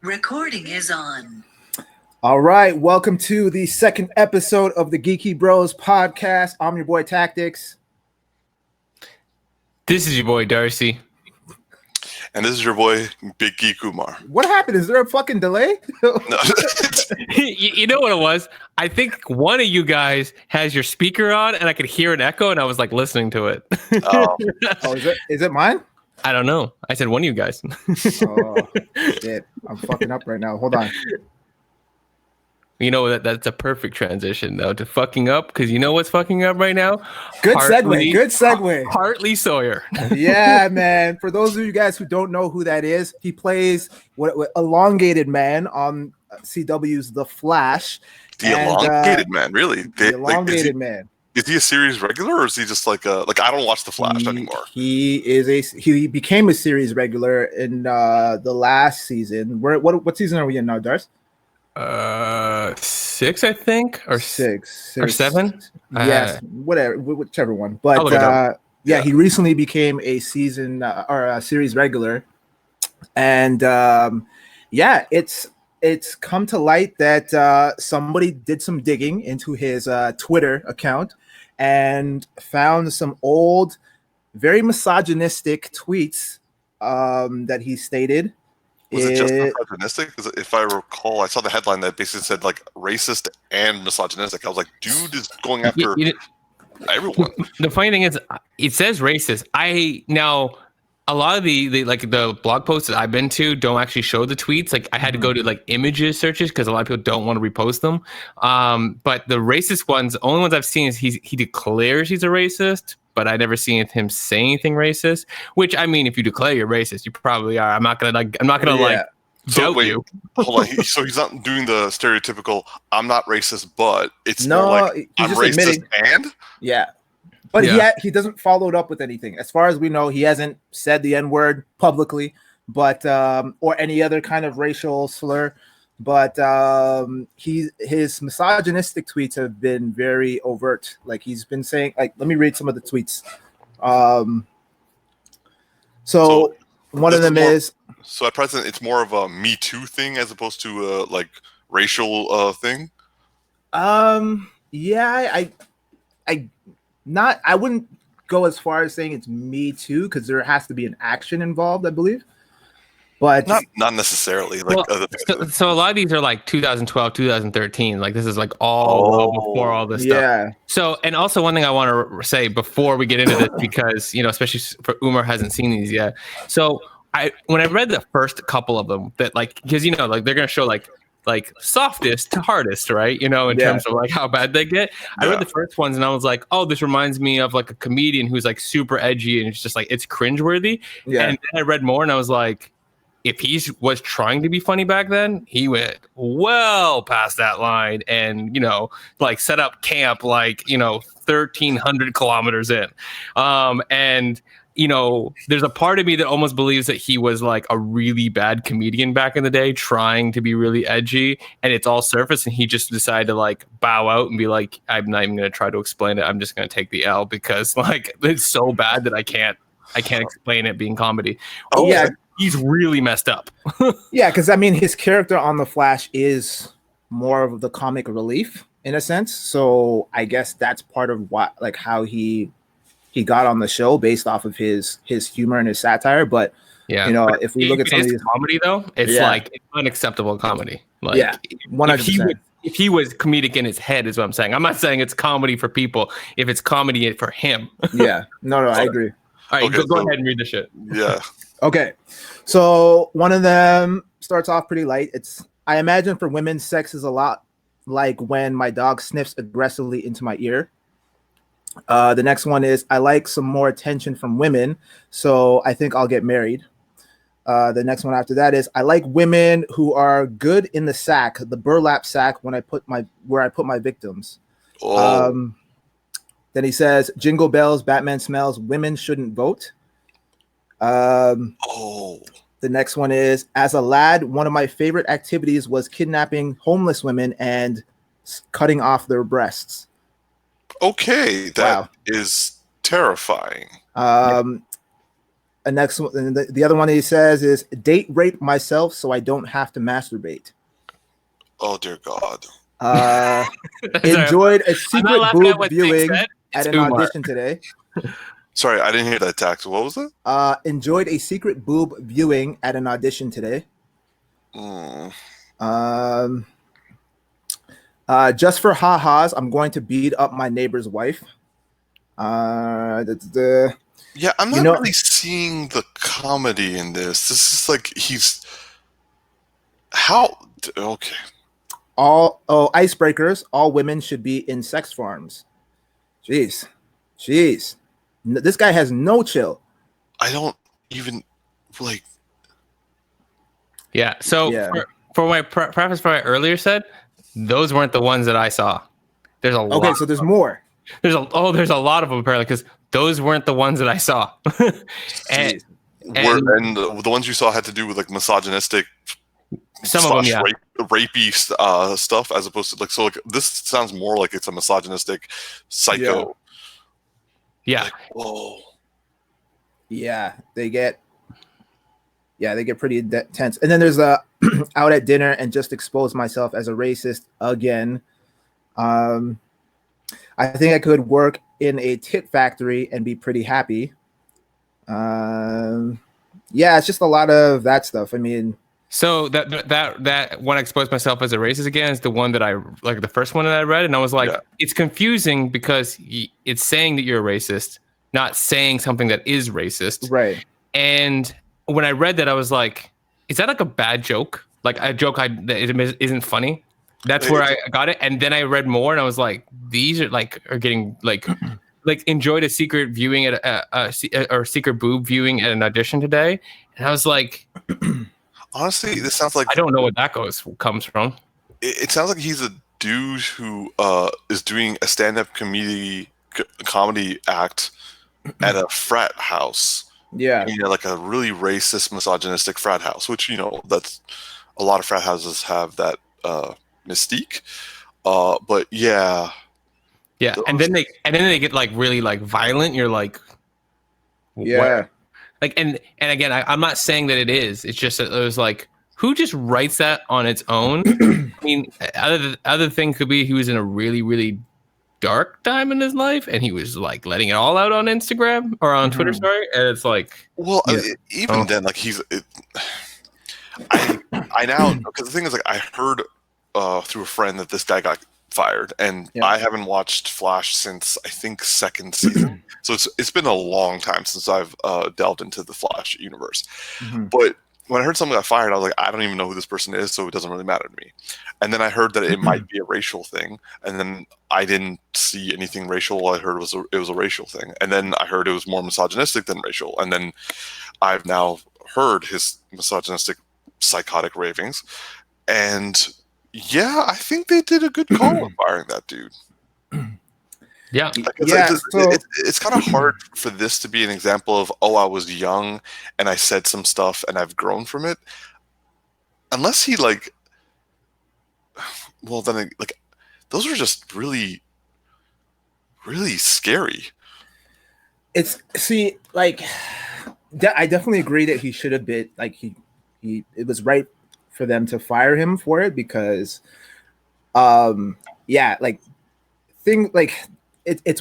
Recording is on. All right, welcome to the second episode of the Geeky Bros podcast. I'm your boy Tactix. This is your boy Darcy. And this is your boy Big Geek Umar. What happened? Is there a fucking delay? No. You know what it was? I think one of you guys has your speaker on, and I could hear an echo, and I was like listening to it. Oh, Is it mine? I don't know. I said one of you guys. Oh shit! I'm fucking up right now. Hold on. You know that's a perfect transition though to fucking up, because you know what's fucking up right now? Good segue. Hartley Sawyer. Yeah, man. For those of you guys who don't know who that is, he plays what Elongated Man on CW's The Flash. Elongated Man, really? The Elongated Man. Is he a series regular, or is he just like I don't watch The Flash anymore? He became a series regular in the last season. What season are we in now, Darcy? 6, I think, or six or 7. Yes, whichever one. But he recently became a season or a series regular, and it's come to light that somebody did some digging into his Twitter account and found some old, very misogynistic tweets that he stated. Was it just misogynistic? Because if I recall, I saw the headline that basically said like racist and misogynistic. I was like, dude is going after everyone. The funny thing is, it says racist. A lot of the blog posts that I've been to don't actually show the tweets. Like I had to go to like images searches because a lot of people don't want to repost them. But the racist ones, the only ones I've seen is he declares he's a racist, but I never seen him say anything racist. Which I mean, if you declare you're racist, you probably are. I'm not gonna doubt you. Hold on. So he's not doing the stereotypical "I'm not racist," but it's more like I'm racist admitting. And yeah. But he doesn't follow it up with anything. As far as we know, he hasn't said the N-word publicly, but or any other kind of racial slur. But his misogynistic tweets have been very overt. Like he's been saying, like, let me read some of the tweets. So one of them is. So at present, it's more of a Me Too thing as opposed to like racial thing. Yeah, I wouldn't go as far as saying it's Me Too because there has to be an action involved, I believe. But not necessarily. Like so a lot of these are like 2012, 2013. Like this is like all before all this stuff. Yeah. So and also one thing I want to say before we get into this, because especially for Umar hasn't seen these yet. So when I read the first couple of them, that like because like they're gonna show like softest to hardest, right? In terms of like how bad they get. I read the first ones and I was like, oh, this reminds me of like a comedian who's like super edgy and it's just like it's cringeworthy. Yeah. And then I read more and I was like, if he was trying to be funny back then, he went well past that line and like set up camp like 1,300 kilometers in. And there's a part of me that almost believes that he was like a really bad comedian back in the day, trying to be really edgy, and it's all surface. And he just decided to like bow out and be like, I'm not even going to try to explain it. I'm just going to take the L because like it's so bad that I can't explain it being comedy. Oh yeah, he's really messed up. Yeah, because I mean, his character on The Flash is more of the comic relief in a sense. So I guess that's part of what like how he got on the show based off of his humor and his satire. But if we look at some of these comedy though, it's like it's unacceptable comedy. Like 100%. If he was comedic in his head is what I'm saying. I'm not saying it's comedy for people. If it's comedy for him. Yeah. No, I agree. All right, go ahead and read the shit. Yeah. Okay. So one of them starts off pretty light. I imagine for women, sex is a lot like when my dog sniffs aggressively into my ear. The next one is I like some more attention from women, so I think I'll get married. The next one after that is I like women who are good in the sack, the burlap sack where I put my victims. Oh. Then he says Jingle Bells, Batman Smells, women shouldn't vote. The next one is as a lad, one of my favorite activities was kidnapping homeless women and cutting off their breasts. Okay, that is terrifying. The next one, and the other one he says is date rape myself so I don't have to masturbate. Oh dear God. Enjoyed a secret boob viewing at an Umar. audition today. Sorry, I didn't hear that tax. What was it? Enjoyed a secret boob viewing at an audition today. Just for ha-has, I'm going to beat up my neighbor's wife. Yeah, I'm not really seeing the comedy in this. This is like okay. Icebreakers. All women should be in sex farms. Jeez. This guy has no chill. I don't even like. Yeah. So for my preface, for what I earlier said, those weren't the ones that I saw. There's a lot. Okay, so there's more. There's a lot of them apparently because those weren't the ones that I saw. and the ones you saw had to do with like misogynistic, some of them, yeah, rapey stuff, as opposed to like, so like this sounds more like it's a misogynistic psycho. Yeah. Like, whoa. Yeah, they get pretty intense. And then there's out at dinner and just exposed myself as a racist again. I think I could work in a tit factory and be pretty happy. It's just a lot of that stuff. I mean, so that one, I exposed myself as a racist again, is the one that I like, the first one that I read, and I was like, it's confusing because it's saying that you're a racist, not saying something that is racist, right? And when I read that, I was like, is that like a bad joke? Like a joke that isn't funny? That's where I got it. And then I read more and I was like, these are getting like enjoyed a secret viewing at or secret boob viewing at an audition today. And I was like, honestly, this sounds like, I don't know what that comes from. It sounds like he's a dude who is doing a stand-up comedy act at a frat house. Yeah. Like a really racist, misogynistic frat house, which, that's a lot of frat houses have that mystique. But yeah. And then they get like really like violent. You're like, yeah. What? Like, and again, I'm not saying that it is. It's just that it was like, who just writes that on its own? I mean, other thing could be he was in a really, really dark time in his life and he was like letting it all out on Instagram or on Twitter, sorry. And it's like, well, even then, like I now, because the thing is, like, I heard through a friend that this guy got fired, and I haven't watched Flash since I think second season. So it's been a long time since I've delved into the Flash universe. But when I heard someone got fired, I was like, I don't even know who this person is, so it doesn't really matter to me. And then I heard that it might be a racial thing, and then I didn't see anything racial. I heard it was a racial thing, and then I heard it was more misogynistic than racial, and then I've now heard his misogynistic, psychotic ravings, and yeah, I think they did a good call in firing that dude. Yeah. It's kind of hard for this to be an example of, I was young and I said some stuff and I've grown from it. Unless he then those are just really, really scary. I definitely agree that he should have been like it was right for them to fire him for it because it's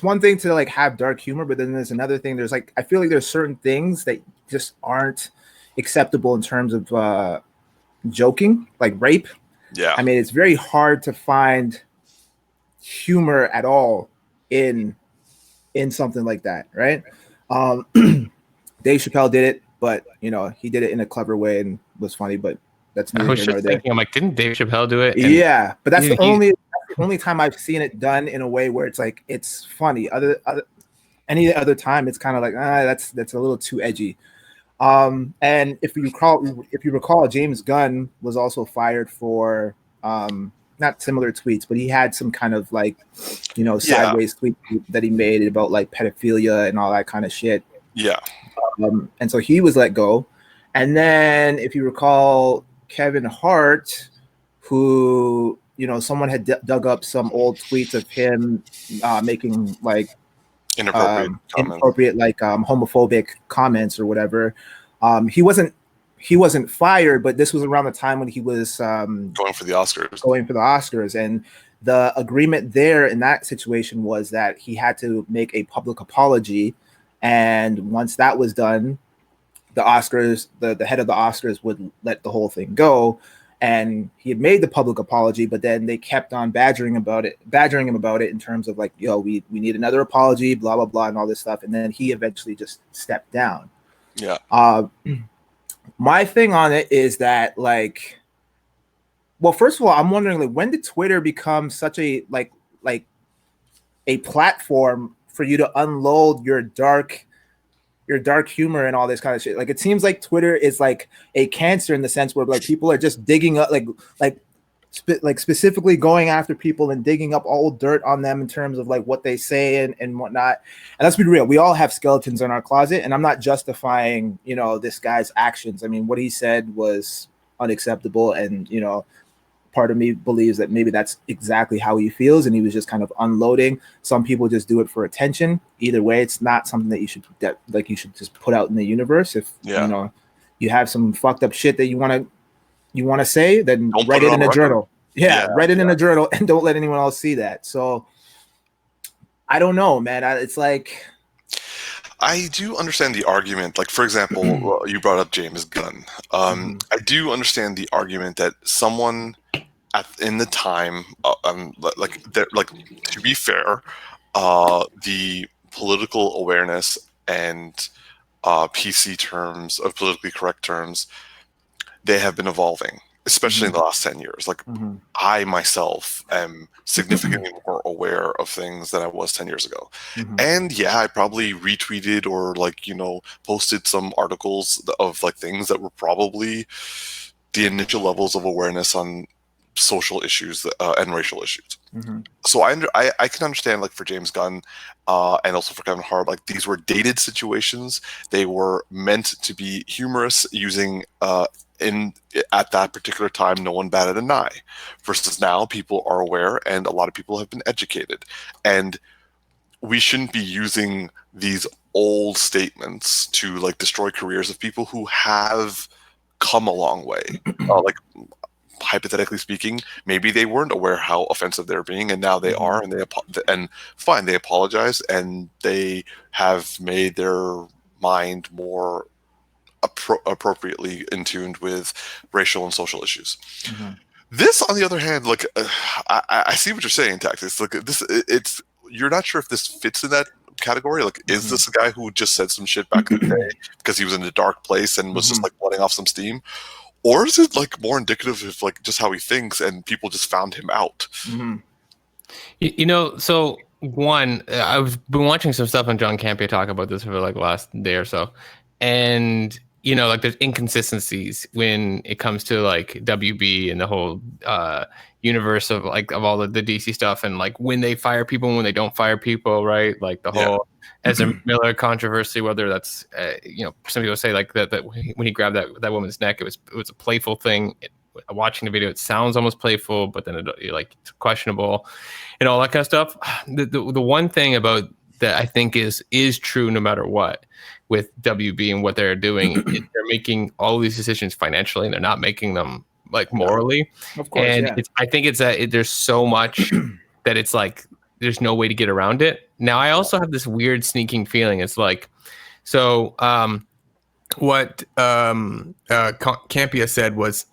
one thing to like have dark humor, but then there's another thing. There's like, I feel like there's certain things that just aren't acceptable in terms of joking, like rape. Yeah. I mean, it's very hard to find humor at all in something like that, right? Dave Chappelle did it, but he did it in a clever way and was funny, but that's I was just thinking, I'm like, didn't Dave Chappelle do it? And yeah, but that's the only time I've seen it done in a way where it's like it's funny. Any other time, it's kind of like that's a little too edgy. And if you recall, James Gunn was also fired for not similar tweets, but he had some kind of like sideways tweet that he made about like pedophilia and all that kind of shit. Yeah. And so he was let go. And then if you recall, Kevin Hart, who someone had dug up some old tweets of him making like inappropriate like homophobic comments or whatever. He wasn't fired, but this was around the time when he was going for the Oscars, and the agreement there in that situation was that he had to make a public apology, and once that was done, the Oscars, the head of the Oscars would let the whole thing go. And he had made the public apology, but then they kept on badgering him about it in terms of like, yo, we need another apology, blah, blah, blah, and all this stuff. And then he eventually just stepped down. Yeah. My thing on it is that, like, well, first of all, I'm wondering, like, when did Twitter become such a like a platform for you to unload your dark humor and all this kind of shit? Like, it seems like Twitter is like a cancer in the sense where like people are just digging up like specifically going after people and digging up all dirt on them in terms of like what they say and whatnot. And let's be real, we all have skeletons in our closet, and I'm not justifying, you know, this guy's actions. I mean, what he said was unacceptable, and, you know, part of me believes that maybe that's exactly how he feels, and he was just kind of unloading. Some people just do it for attention. Either way, it's not something that you should just put out in the universe. If you know you have some fucked up shit that you want to say, then write it in a journal. Write it in a journal, and don't let anyone else see that. So I don't know, man. It's like, I do understand the argument. Like, for example, you brought up James Gunn. I do understand the argument that someone in the time, to be fair, the political awareness and PC terms of politically correct terms, they have been evolving, especially in the last 10 years. Like, I myself am significantly more aware of things than I was 10 years ago. And yeah, I probably retweeted or like, you know, posted some articles of like things that were probably the initial levels of awareness on social issues and racial issues. So I can understand, like, for James Gunn and also for Kevin Hart, like, these were dated situations. They were meant to be humorous, using at that particular time, no one batted an eye. Versus now, people are aware, and a lot of people have been educated. And we shouldn't be using these old statements to like destroy careers of people who have come a long way. Like, hypothetically speaking, maybe they weren't aware how offensive they're being, and now they are, and they apologize, and they have made their mind more appropriately in tuned with racial and social issues. This, on the other hand, like, I see what you're saying, Tactix. Like, this, you're not sure if this fits in that category. Like, is this a guy who just said some shit back in the day because he was in a dark place and was just like letting off some steam? Or is it like more indicative of like just how he thinks, and people just found him out? You know, so one, I've been watching some stuff on John Campea talk about this for like the last day or so, and you know, like, there's inconsistencies when it comes to like WB and the whole universe of like of all the DC stuff, and like when they fire people and when they don't fire people, right? Like the whole Ezra Miller controversy, whether that's you know, some people say like that when he grabbed that woman's neck, it was a playful thing. Watching the video, it sounds almost playful, but then it's questionable and all that kind of stuff. The one thing about that I think is true no matter what with WB and what they're doing, they're making all these decisions financially, and they're not making them like morally. Of course, and I think it's that there's so much that it's like there's no way to get around it. Now, I also have this weird sneaking feeling. It's like, so what Campea said was,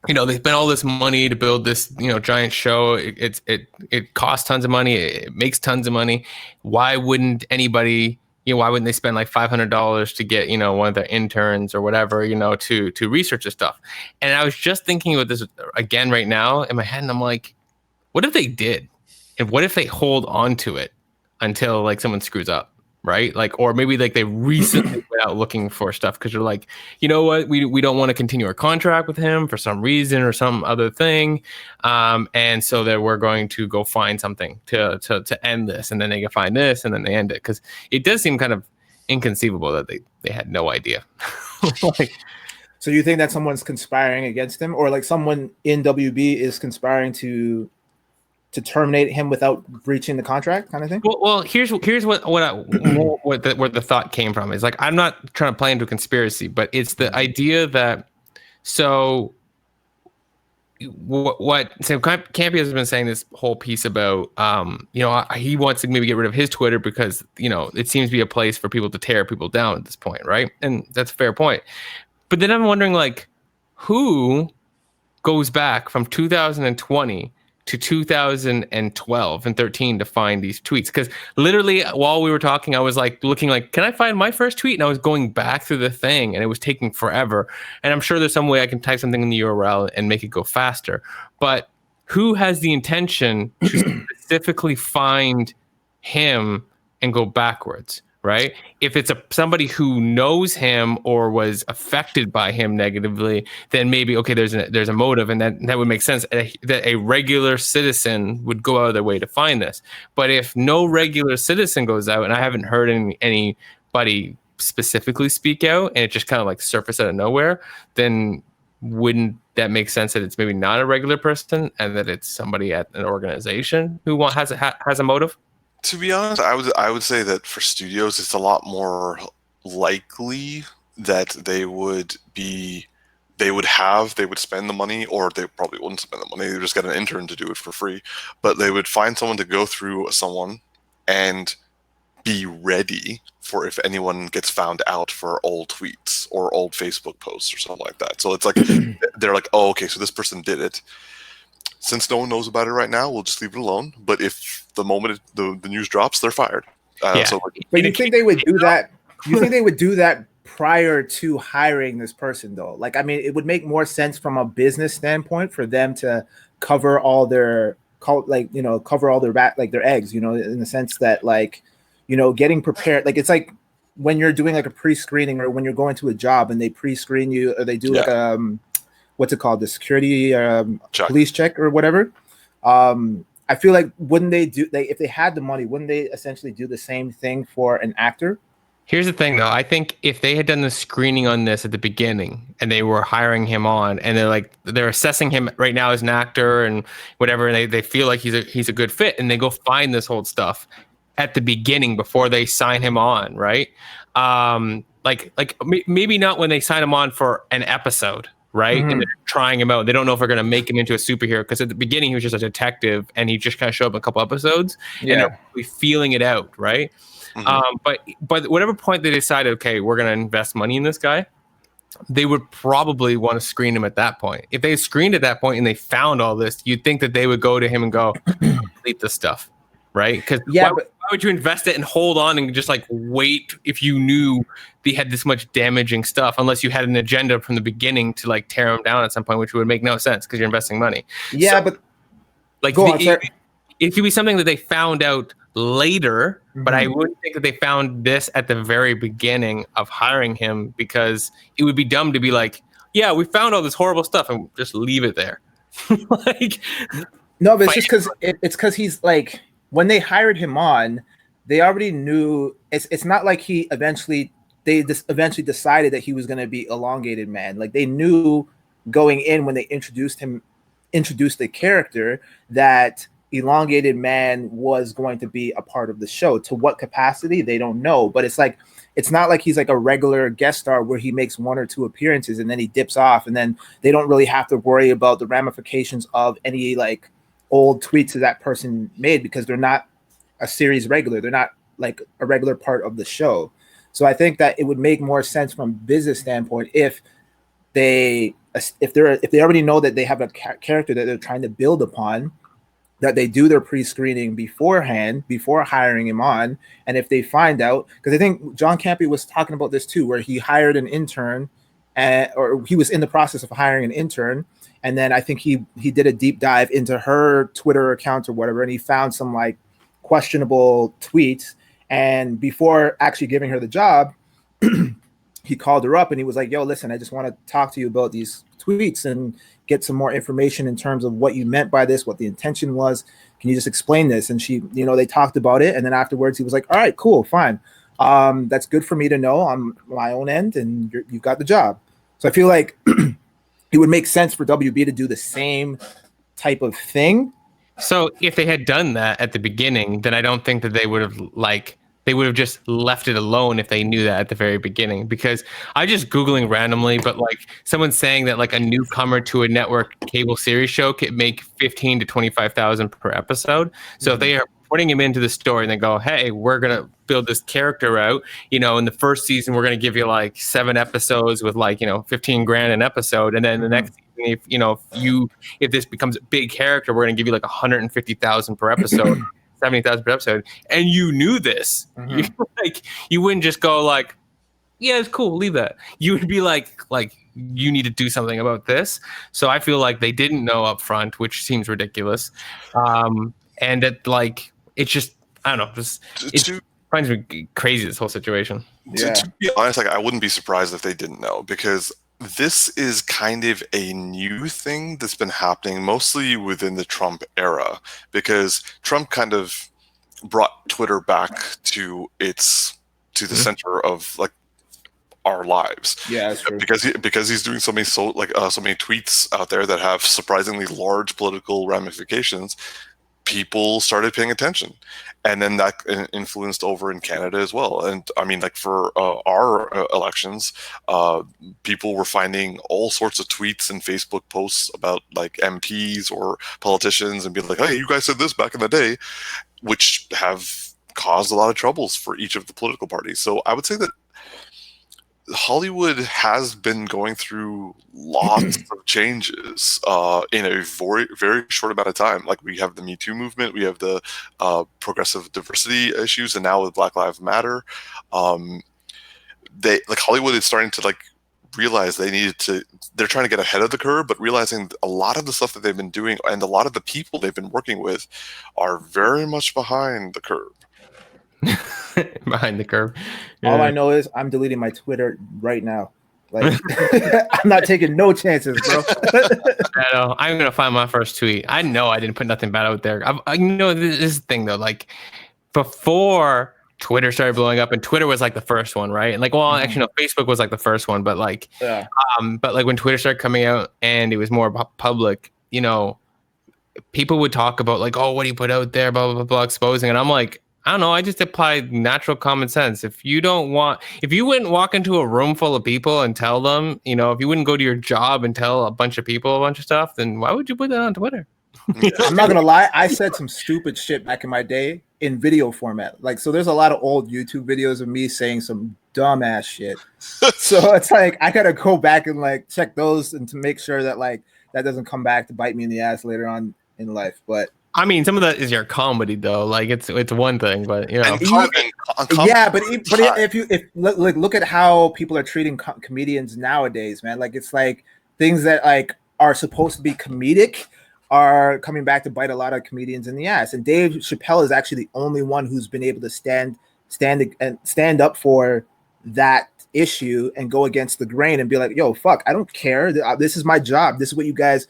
you know, they spent all this money to build this, you know, giant show. It costs tons of money. It makes tons of money. Why wouldn't anybody, you know, why wouldn't they spend like $500 to get, you know, one of their interns or whatever, you know, to research this stuff? And I was just thinking about this again right now in my head, and I'm like, what if they did? And what if they hold on to it until like someone screws up? Right? Like, or maybe like they recently went out looking for stuff because they're like, you know what, we don't want to continue our contract with him for some reason or some other thing, and so that we're going to go find something to end this, and then they can find this, and then they end it, because it does seem kind of inconceivable that they had no idea. Like, so you think that someone's conspiring against him, or like someone in WB is conspiring to to terminate him without breaching the contract, kind of thing? Well, here's what the thought came from is like, I'm not trying to play into a conspiracy, but it's the idea that so Campy has been saying this whole piece about he wants to maybe get rid of his Twitter because it seems to be a place for people to tear people down at this point, right? And that's a fair point. But then I'm wondering, like, who goes back from 2020 to 2012 and 13 to find these tweets? Because literally while we were talking, I was like looking like, can I find my first tweet? And I was going back through the thing and it was taking forever. And I'm sure there's some way I can type something in the URL and make it go faster. But who has the intention to specifically find him and go backwards? Right? If it's somebody who knows him or was affected by him negatively, then maybe, okay, there's a motive, and that would make sense that a regular citizen would go out of their way to find this. But if no regular citizen goes out, and I haven't heard anybody specifically speak out, and it just kind of like surfaced out of nowhere, then wouldn't that make sense that it's maybe not a regular person and that it's somebody at an organization who has a motive? To be honest, I would say that for studios, it's a lot more likely that they would spend the money, or they probably wouldn't spend the money. They would just get an intern to do it for free, but they would find someone to go through someone and be ready for if anyone gets found out for old tweets or old Facebook posts or something like that. So it's like they're like, oh, okay, so this person did it. Since no one knows about it right now, we'll just leave it alone. But if the moment the news drops, they're fired. So, but you think they would do that? You think they would do that prior to hiring this person, though? Like, I mean, it would make more sense from a business standpoint for them to cover all their their eggs, in the sense that, like, getting prepared. Like, it's like when you're doing like a pre-screening, or when you're going to a job and they pre-screen you, or they do like what's it called, the security police check or whatever. I feel like, wouldn't they do, if they had the money, wouldn't they essentially do the same thing for an actor? Here's the thing, though. I think if they had done the screening on this at the beginning and they were hiring him on, and they're assessing him right now as an actor and whatever, and they feel like he's a good fit, and they go find this whole stuff at the beginning before they sign him on, right? Maybe not when they sign him on for an episode, right? Mm-hmm. And they're trying him out. They don't know if they're going to make him into a superhero, because at the beginning he was just a detective and he just kind of showed up in a couple episodes and they're really feeling it out, right? Mm-hmm. But whatever point they decided, okay, we're going to invest money in this guy, they would probably want to screen him at that point. If they screened at that point and they found all this, you'd think that they would go to him and go, delete this stuff, right? Because why would you invest it and hold on and just like wait if you knew they had this much damaging stuff, unless you had an agenda from the beginning to like tear them down at some point, which would make no sense because you're investing money. Yeah, so, but like it could be something that they found out later, but I wouldn't think that they found this at the very beginning of hiring him, because it would be dumb to be like, yeah, we found all this horrible stuff and just leave it there. Like, no, but it's just because he's like, when they hired him on, they already knew. It's not like they eventually decided that he was going to be Elongated Man. Like, they knew going in when they introduced the character that Elongated Man was going to be a part of the show. To what capacity, they don't know. But it's like, it's not like he's like a regular guest star where he makes one or two appearances and then he dips off, and then they don't really have to worry about the ramifications of any like old tweets that person made, because they're not a series regular. They're not like a regular part of the show. So I think that it would make more sense from a business standpoint if they already know that they have a character that they're trying to build upon, that they do their pre-screening beforehand, before hiring him on. And if they find out, because I think John Campy was talking about this too, where he hired an intern, or he was in the process of hiring an intern, and then I think he did a deep dive into her Twitter account or whatever, and he found some like questionable tweets. And before actually giving her the job, he called her up and he was like, yo, listen, I just want to talk to you about these tweets and get some more information in terms of what you meant by this, what the intention was. Can you just explain this? And she, they talked about it. And then afterwards he was like, all right, cool, fine. That's good for me to know on my own end, and you've got the job. So I feel like it would make sense for WB to do the same type of thing So if they had done that at the beginning, then I don't think that they would have just left it alone if they knew that at the very beginning. Because I just Googling randomly, but like someone's saying that like a newcomer to a network cable series show could make 15 to 25,000 per episode. So if they are putting him into the story and they go, hey, we're gonna build this character out, in the first season we're gonna give you like 7 episodes with like 15 grand an episode, and then the next season, if this becomes a big character, we're gonna give you like 150,000 per episode. 70,000 per episode, and you knew this, you wouldn't just go like, yeah, it's cool, leave that. You would be like you need to do something about this. So I feel like they didn't know up front, which seems ridiculous. And it like it's just, I don't know, it finds me crazy, this whole situation. To be honest, like I wouldn't be surprised if they didn't know, because this is kind of a new thing that's been happening mostly within the Trump era, because Trump kind of brought Twitter back to the center of like our lives. Yeah, that's true. Because he's doing so many tweets out there that have surprisingly large political ramifications. People started paying attention, and then that influenced over in Canada as well. And I mean, like for our elections, people were finding all sorts of tweets and Facebook posts about like MPs or politicians and being like, hey, you guys said this back in the day, which have caused a lot of troubles for each of the political parties. So I would say that Hollywood has been going through lots of changes in a very, very short amount of time. Like we have the Me Too movement, we have the progressive diversity issues, and now with Black Lives Matter, Hollywood is starting to like realize they're trying to get ahead of the curve, but realizing a lot of the stuff that they've been doing and a lot of the people they've been working with are very much behind the curve. Behind the curve. Yeah. All I know is I'm deleting my Twitter right now. Like I'm not taking no chances, bro. I know. I'm gonna find my first tweet. I know I didn't put nothing bad out there. This is the thing though. Like before Twitter started blowing up, and Twitter was like the first one, right? And like, well, actually, no, Facebook was like the first one, but like, but like when Twitter started coming out and it was more public, people would talk about like, oh, what do you put out there, blah blah blah, exposing, and I'm like, I don't know. I just apply natural common sense. If you wouldn't walk into a room full of people and tell them, if you wouldn't go to your job and tell a bunch of people a bunch of stuff, then why would you put that on Twitter? I'm not gonna lie. I said some stupid shit back in my day in video format. Like, so there's a lot of old YouTube videos of me saying some dumbass shit. So it's like I gotta go back and like check those and to make sure that like that doesn't come back to bite me in the ass later on in life. But I mean, some of that is your comedy, though. Like it's one thing, but but if look at how people are treating comedians nowadays, man. Like it's like things that like are supposed to be comedic are coming back to bite a lot of comedians in the ass. And Dave Chappelle is actually the only one who's been able to stand up for that issue and go against the grain and be like, yo, fuck, I don't care. This is my job. This is what you guys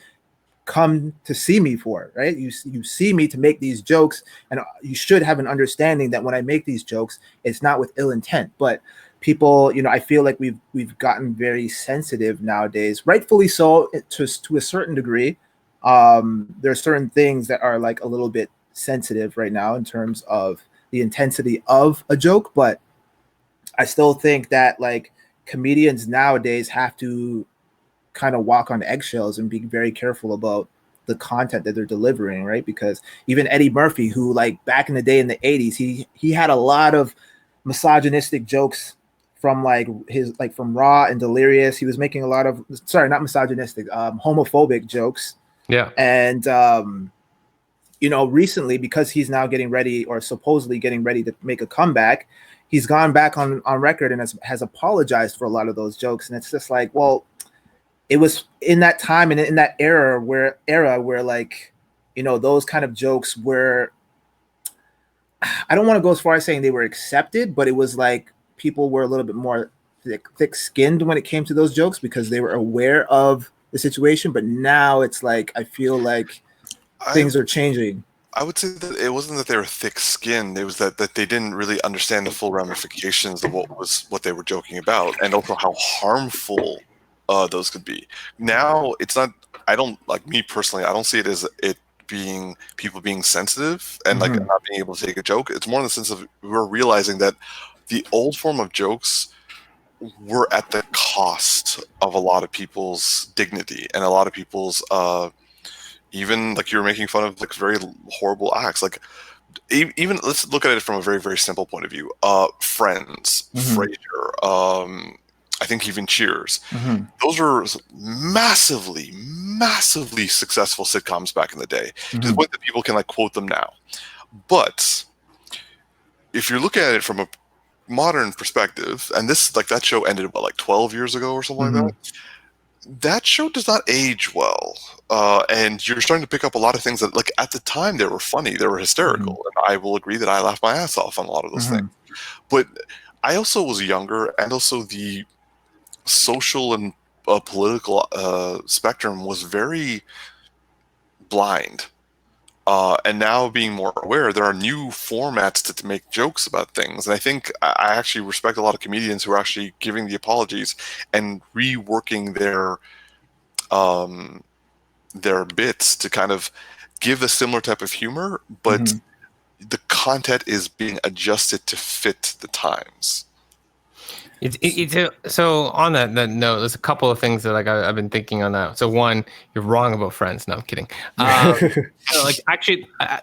come to see me for, right? You see me to make these jokes, and you should have an understanding that when I make these jokes, it's not with ill intent. But people, I feel like we've gotten very sensitive nowadays, rightfully so, to a certain degree. There are certain things that are like a little bit sensitive right now in terms of the intensity of a joke, but I still think that like comedians nowadays have to kind of walk on eggshells and be very careful about the content that they're delivering, right? Because even Eddie Murphy, who like back in the day in the 80s, he had a lot of misogynistic jokes from like his like from Raw and Delirious. He was making a lot of not misogynistic, homophobic jokes. Yeah. And recently, because he's now getting ready or supposedly getting ready to make a comeback, he's gone back on record and has apologized for a lot of those jokes. And it's just like, well, it was in that time and in that era where like, those kind of jokes were, I don't want to go as far as saying they were accepted, but it was like people were a little bit more thick-skinned when it came to those jokes because they were aware of the situation. But now it's like, I feel like things are changing. I would say that it wasn't that they were thick-skinned. It was that they didn't really understand the full ramifications of what they were joking about, and also how harmful those could be. Now it's not. I don't like me personally. I don't see it as it being people being sensitive and like not being able to take a joke. It's more in the sense of we're realizing that the old form of jokes were at the cost of a lot of people's dignity and a lot of people's even like you were making fun of like very horrible acts. Like even let's look at it from a very, very simple point of view. Friends, Frasier, I think even Cheers. Those were massively, massively successful sitcoms back in the day. To the point that people can like quote them now. But if you're looking at it from a modern perspective, and this like that show ended like 12 years ago or something like that. That show does not age well, and you're starting to pick up a lot of things that, like at the time, they were funny, they were hysterical, and I will agree that I laughed my ass off on a lot of those things. But I also was younger, and also the social and political spectrum was very blind. And now being more aware, there are new formats to make jokes about things. And I think I actually respect a lot of comedians who are actually giving the apologies and reworking their bits to kind of give a similar type of humor, but the content is being adjusted to fit the times. So on that note, there's a couple of things that like I've been thinking on that. So one, you're wrong about Friends. No, I'm kidding. So, like actually, I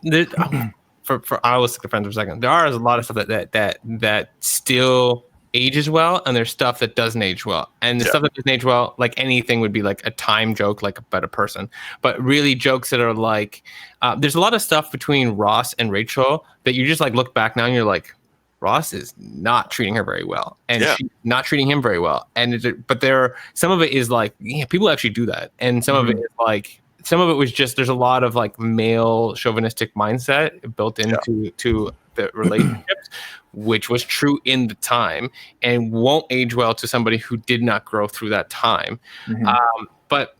will stick to Friends for a second. There are a lot of stuff that still ages well, and there's stuff that doesn't age well. And the stuff that doesn't age well, like anything, would be like a time joke, like about a person. But really, jokes that are like, there's a lot of stuff between Ross and Rachel that you just like look back now and you're like, Ross is not treating her very well, and she's not treating him very well. And but some of it is like, people actually do that, and some of it is like, some of it was just there's a lot of like male chauvinistic mindset built into the relationships, which was true in the time and won't age well to somebody who did not grow through that time. But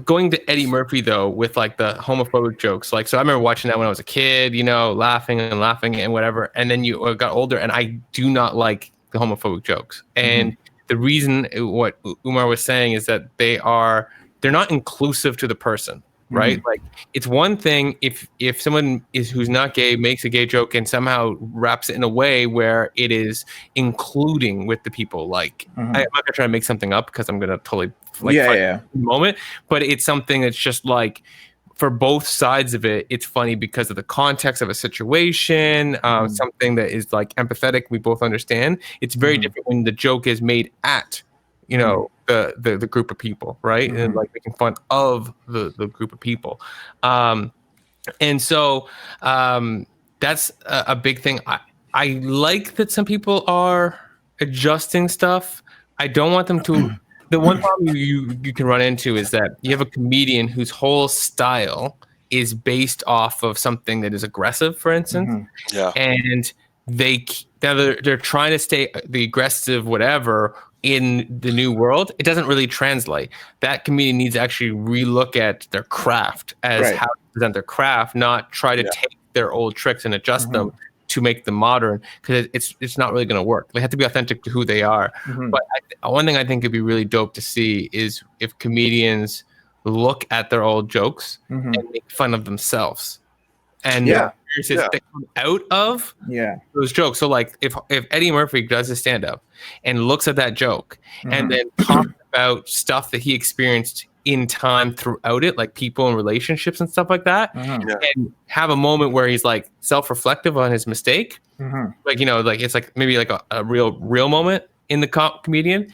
going to Eddie Murphy though, with like the homophobic jokes, like, so I remember watching that when I was a kid, laughing and whatever, and then you got older, and I do not like the homophobic jokes. And the reason, what Umar was saying, is that they're not inclusive to the person, right? Like, it's one thing if someone who's not gay makes a gay joke and somehow wraps it in a way where it is including with the people. Like, I'm not gonna try to make something up because I'm gonna totally moment, but it's something that's just like, for both sides of it, it's funny because of the context of a situation, something that is like empathetic, we both understand. It's very different when the joke is made at the group of people, right? And like making fun of the group of people. And so that's a big thing. I like that some people are adjusting stuff. I don't want them to. The one problem you can run into is that you have a comedian whose whole style is based off of something that is aggressive, for instance. And they're trying to stay the aggressive whatever in the new world. It doesn't really translate. That comedian needs to actually relook at their craft as how to present their craft, not try to take their old tricks and adjust them to make them modern, because it's not really going to work. They have to be authentic to who they are. But one thing I think would be really dope to see is if comedians look at their old jokes and make fun of themselves, and they come out of those jokes. So like if Eddie Murphy does a stand-up and looks at that joke and then talks about stuff that he experienced in time throughout it, like people and relationships and stuff like that, and have a moment where he's like self-reflective on his mistake, like, like it's like maybe like a real moment in the comedian,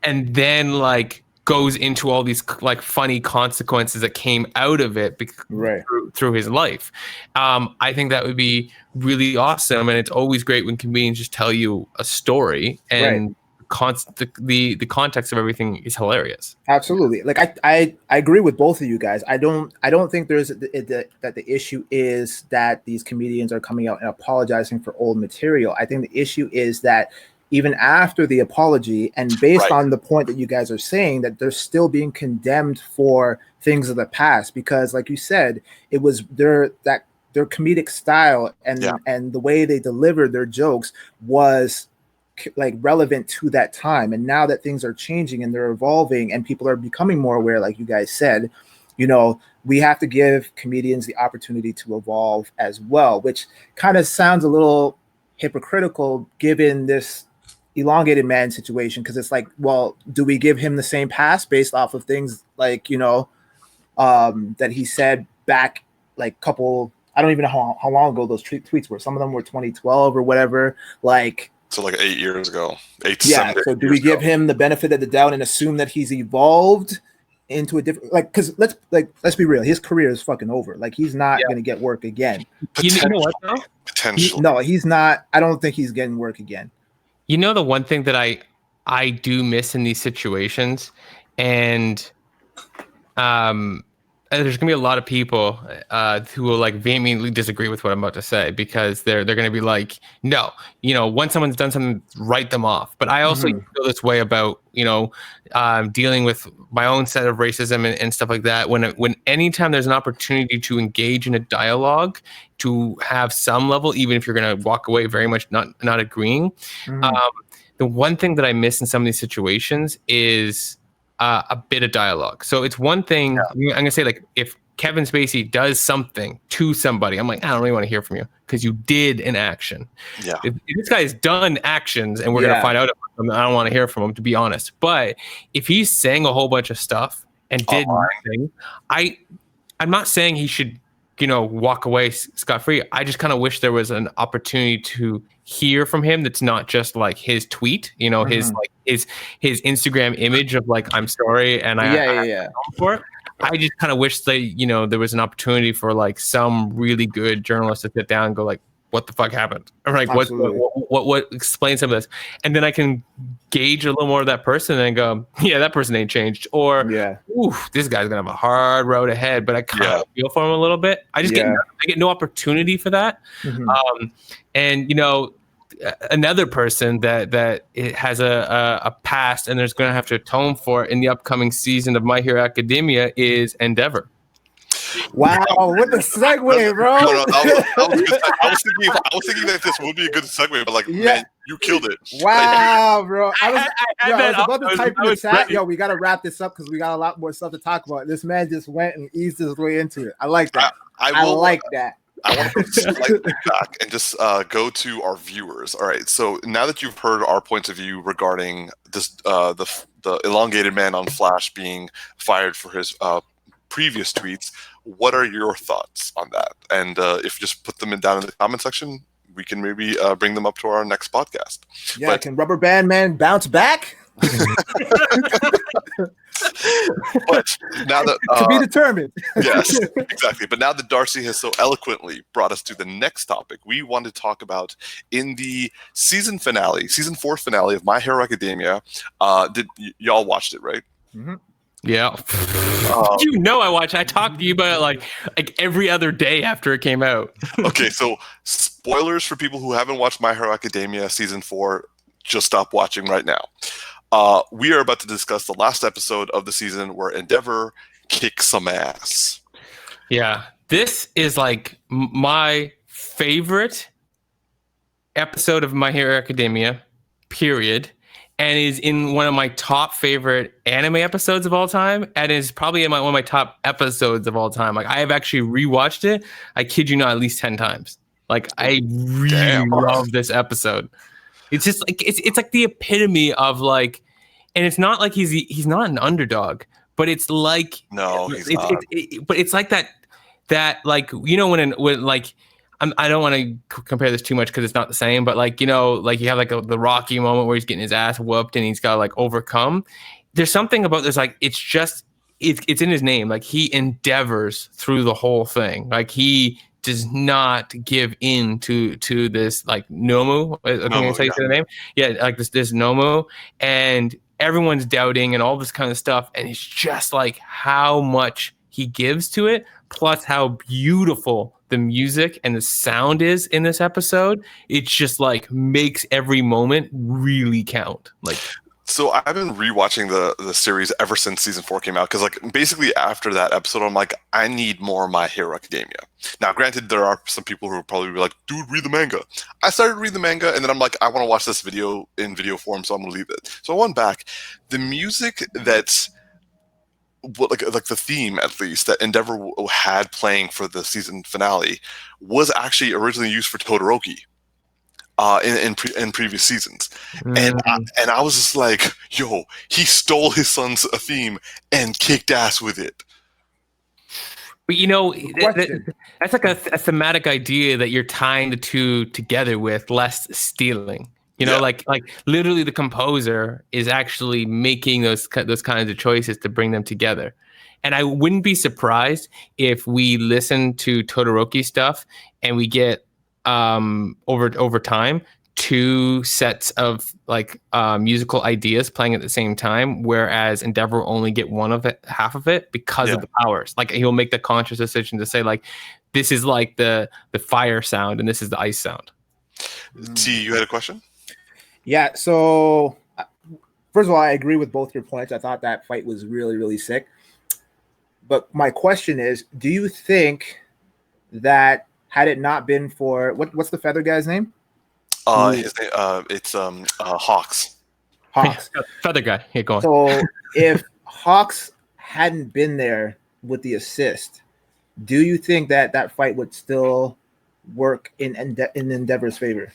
and then like goes into all these like funny consequences that came out of it through his life. I think that would be really awesome, and it's always great when comedians just tell you a story, and the context of everything is hilarious. Absolutely. Like I agree with both of you guys. I don't think there's that the issue is that these comedians are coming out and apologizing for old material. I think the issue is that even after the apology, and based on the point that you guys are saying, that they're still being condemned for things of the past, because like you said, it was their comedic style and the way they delivered their jokes was like relevant to that time. And now that things are changing and they're evolving and people are becoming more aware, like you guys said, we have to give comedians the opportunity to evolve as well, which kind of sounds a little hypocritical given this elongated man situation, because it's like, well, do we give him the same pass based off of things like that he said back like I don't even know how long ago those tweets were. Some of them were 2012 or whatever, like so like 8 years ago, 8 to yeah 7 so do we give him the benefit of the doubt and assume that he's evolved into a different, like, because let's be real, his career is fucking over. Like, he's not going to get work again. You know what though? Potentially. No, he's not. I don't think he's getting work again. The one thing that I do miss in these situations, and there's gonna be a lot of people who will like vehemently disagree with what I'm about to say, because they're gonna be like, no, once someone's done something, write them off. But I also feel this way about dealing with my own set of racism and stuff like that. When anytime there's an opportunity to engage in a dialogue, to have some level, even if you're gonna walk away very much not agreeing, the one thing that I miss in some of these situations is a bit of dialogue. So it's one thing, I'm gonna say, like, if Kevin Spacey does something to somebody, I'm like, I don't really want to hear from you because you did an action. Yeah. If this guy's done actions and we're gonna find out about them, I don't want to hear from him, to be honest. But if he's saying a whole bunch of stuff and did nothing, I'm not saying he should walk away scot-free. I just kind of wish there was an opportunity to hear from him that's not just like his tweet, his Instagram image of like, I'm sorry and I for it. I just kind of wish that there was an opportunity for like some really good journalist to sit down and go like, what the fuck happened? Or like, what explain some of this, and then I can gauge a little more of that person and go, yeah, that person ain't changed, or oof, this guy's gonna have a hard road ahead. But I kind of feel for him a little bit. I just get no opportunity for that. And another person that it has a past and there's going to have to atone for in the upcoming season of My Hero Academia is Endeavour. Wow, what the segue, bro! No, I was thinking that this would be a good segue, but like, man, you killed it. Wow, bro! I was about to type in the chat. Yo, we got to wrap this up because we got a lot more stuff to talk about. This man just went and eased his way into it. I like that. I like that. I want to put slightly back and just go to our viewers. All right, so now that you've heard our points of view regarding this, the elongated man on Flash being fired for his previous tweets, what are your thoughts on that? And if you just put them down in the comment section, we can maybe bring them up to our next podcast. Yeah, can Rubber Band Man bounce back? But now that to be determined. Yes, exactly. But now that Darcy has so eloquently brought us to the next topic, we want to talk about in the season 4 finale of My Hero Academia. Y'all watched it, right? Mm-hmm. Yeah. I watch. I talk to you about it like every other day after it came out. Okay, so spoilers for people who haven't watched My Hero Academia season 4. Just stop watching right now. We are about to discuss the last episode of the season where Endeavour kicks some ass. Yeah, this is like my favorite episode of My Hero Academia, period. And is in one of my top favorite anime episodes of all time, and is probably in one of my top episodes of all time. Like, I have actually rewatched it, I kid you not, at least 10 times. Like, I really love this episode. It's just like it's like the epitome of like, and it's not like he's not an underdog, but it's like he's not. But it's like that like when like. I don't want to compare this too much because it's not the same, but like, like you have like the Rocky moment where he's getting his ass whooped and he's got to like overcome. There's something about this, like, it's in his name. Like, he endeavors through the whole thing. Like, he does not give in to this, like, Nomu. I think that's how you say the name. Yeah, like this Nomu, and everyone's doubting and all this kind of stuff. And it's just like how much he gives to it, plus how beautiful the music and the sound is in this episode. It just like makes every moment really count. Like, so I've been rewatching the series ever since season 4 came out, because like basically after that episode I'm like, I need more My Hero Academia. Now granted, there are some people who will probably be like, dude, read the manga. I started reading the manga and then I'm like, I want to watch this video in video form, so I'm gonna leave it. So I went back. The music that what like the theme at least that Endeavour had playing for the season finale was actually originally used for Todoroki in previous seasons, and I was just like, yo, he stole his son's theme and kicked ass with it. But that's like a thematic idea that you're tying the two together with less stealing. Like literally the composer is actually making those kinds of choices to bring them together. And I wouldn't be surprised if we listen to Todoroki stuff and we get over time 2 sets of musical ideas playing at the same time, whereas Endeavour will only get half of it because of the powers. Like he'll make the conscious decision to say this is like the fire sound and this is the ice sound. T, you had a question? Yeah, so first of all, I agree with both your points. I thought that fight was really, really sick. But my question is, do you think that had it not been for what's the feather guy's name? His name, it's Hawks. Hawks. Feather guy. Here, go on. So if Hawks hadn't been there with the assist, do you think that fight would still work in Endeavor's favor?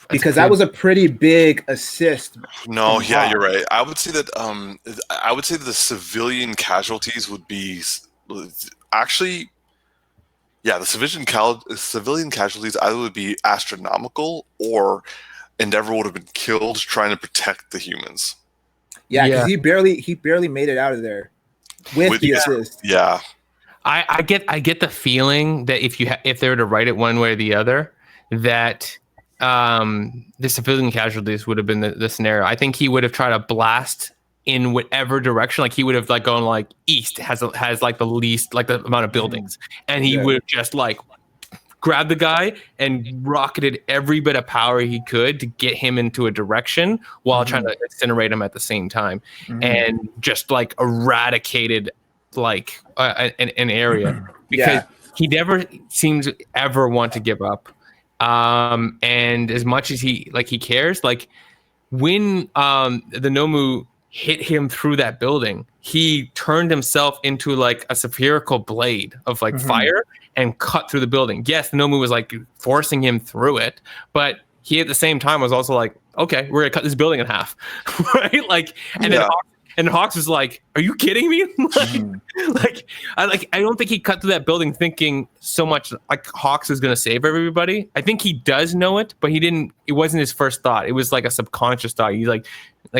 Because that was a pretty big assist. No, yeah, you're right. I would say that the civilian casualties would be actually. Yeah, the civilian casualties either would be astronomical or Endeavour would have been killed trying to protect the humans. Yeah, because he barely made it out of there with the assist. Yeah, I get the feeling that if they were to write it one way or the other, that the civilian casualties would have been the scenario. I think he would have tried to blast in whatever direction, like he would have gone east has the least the amount of buildings, and he would have just grabbed the guy and rocketed every bit of power he could to get him into a direction while trying to incinerate him at the same time, and just eradicated an area because he never seems to ever want to give up, and as much as he cares, when the Nomu hit him through that building, he turned himself into a spherical blade of fire and cut through the building. Yes, the Nomu was forcing him through it, but he at the same time was also okay, we're gonna cut this building in half, right? And Hawks was like, "Are you kidding me?" I don't think he cut through that building thinking so much Hawks is gonna save everybody. I think he does know it, but he didn't. It wasn't his first thought. It was a subconscious thought. He's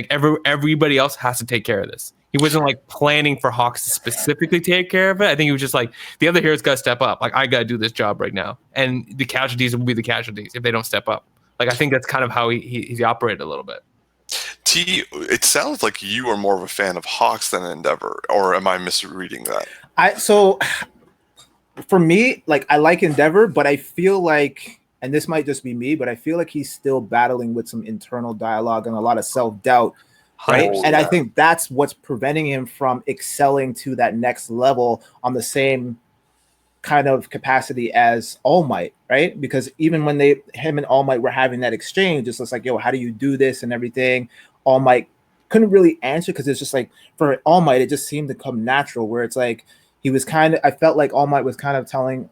everybody else has to take care of this. He wasn't planning for Hawks to specifically take care of it. I think he was just the other heroes got to step up. I got to do this job right now, and the casualties will be the casualties if they don't step up. I think that's kind of how he operated a little bit. T, it sounds like you are more of a fan of Hawks than Endeavour, or am I misreading that? So for me, I like Endeavour, but I feel and this might just be me, but I feel he's still battling with some internal dialogue and a lot of self-doubt, right? And I think that's what's preventing him from excelling to that next level on the same kind of capacity as All Might, right? Because even when him and All Might were having that exchange, it's just yo, how do you do this and everything? All Might couldn't really answer because it's just for All Might, it just seemed to come natural where it's he was I felt All Might was kind of telling,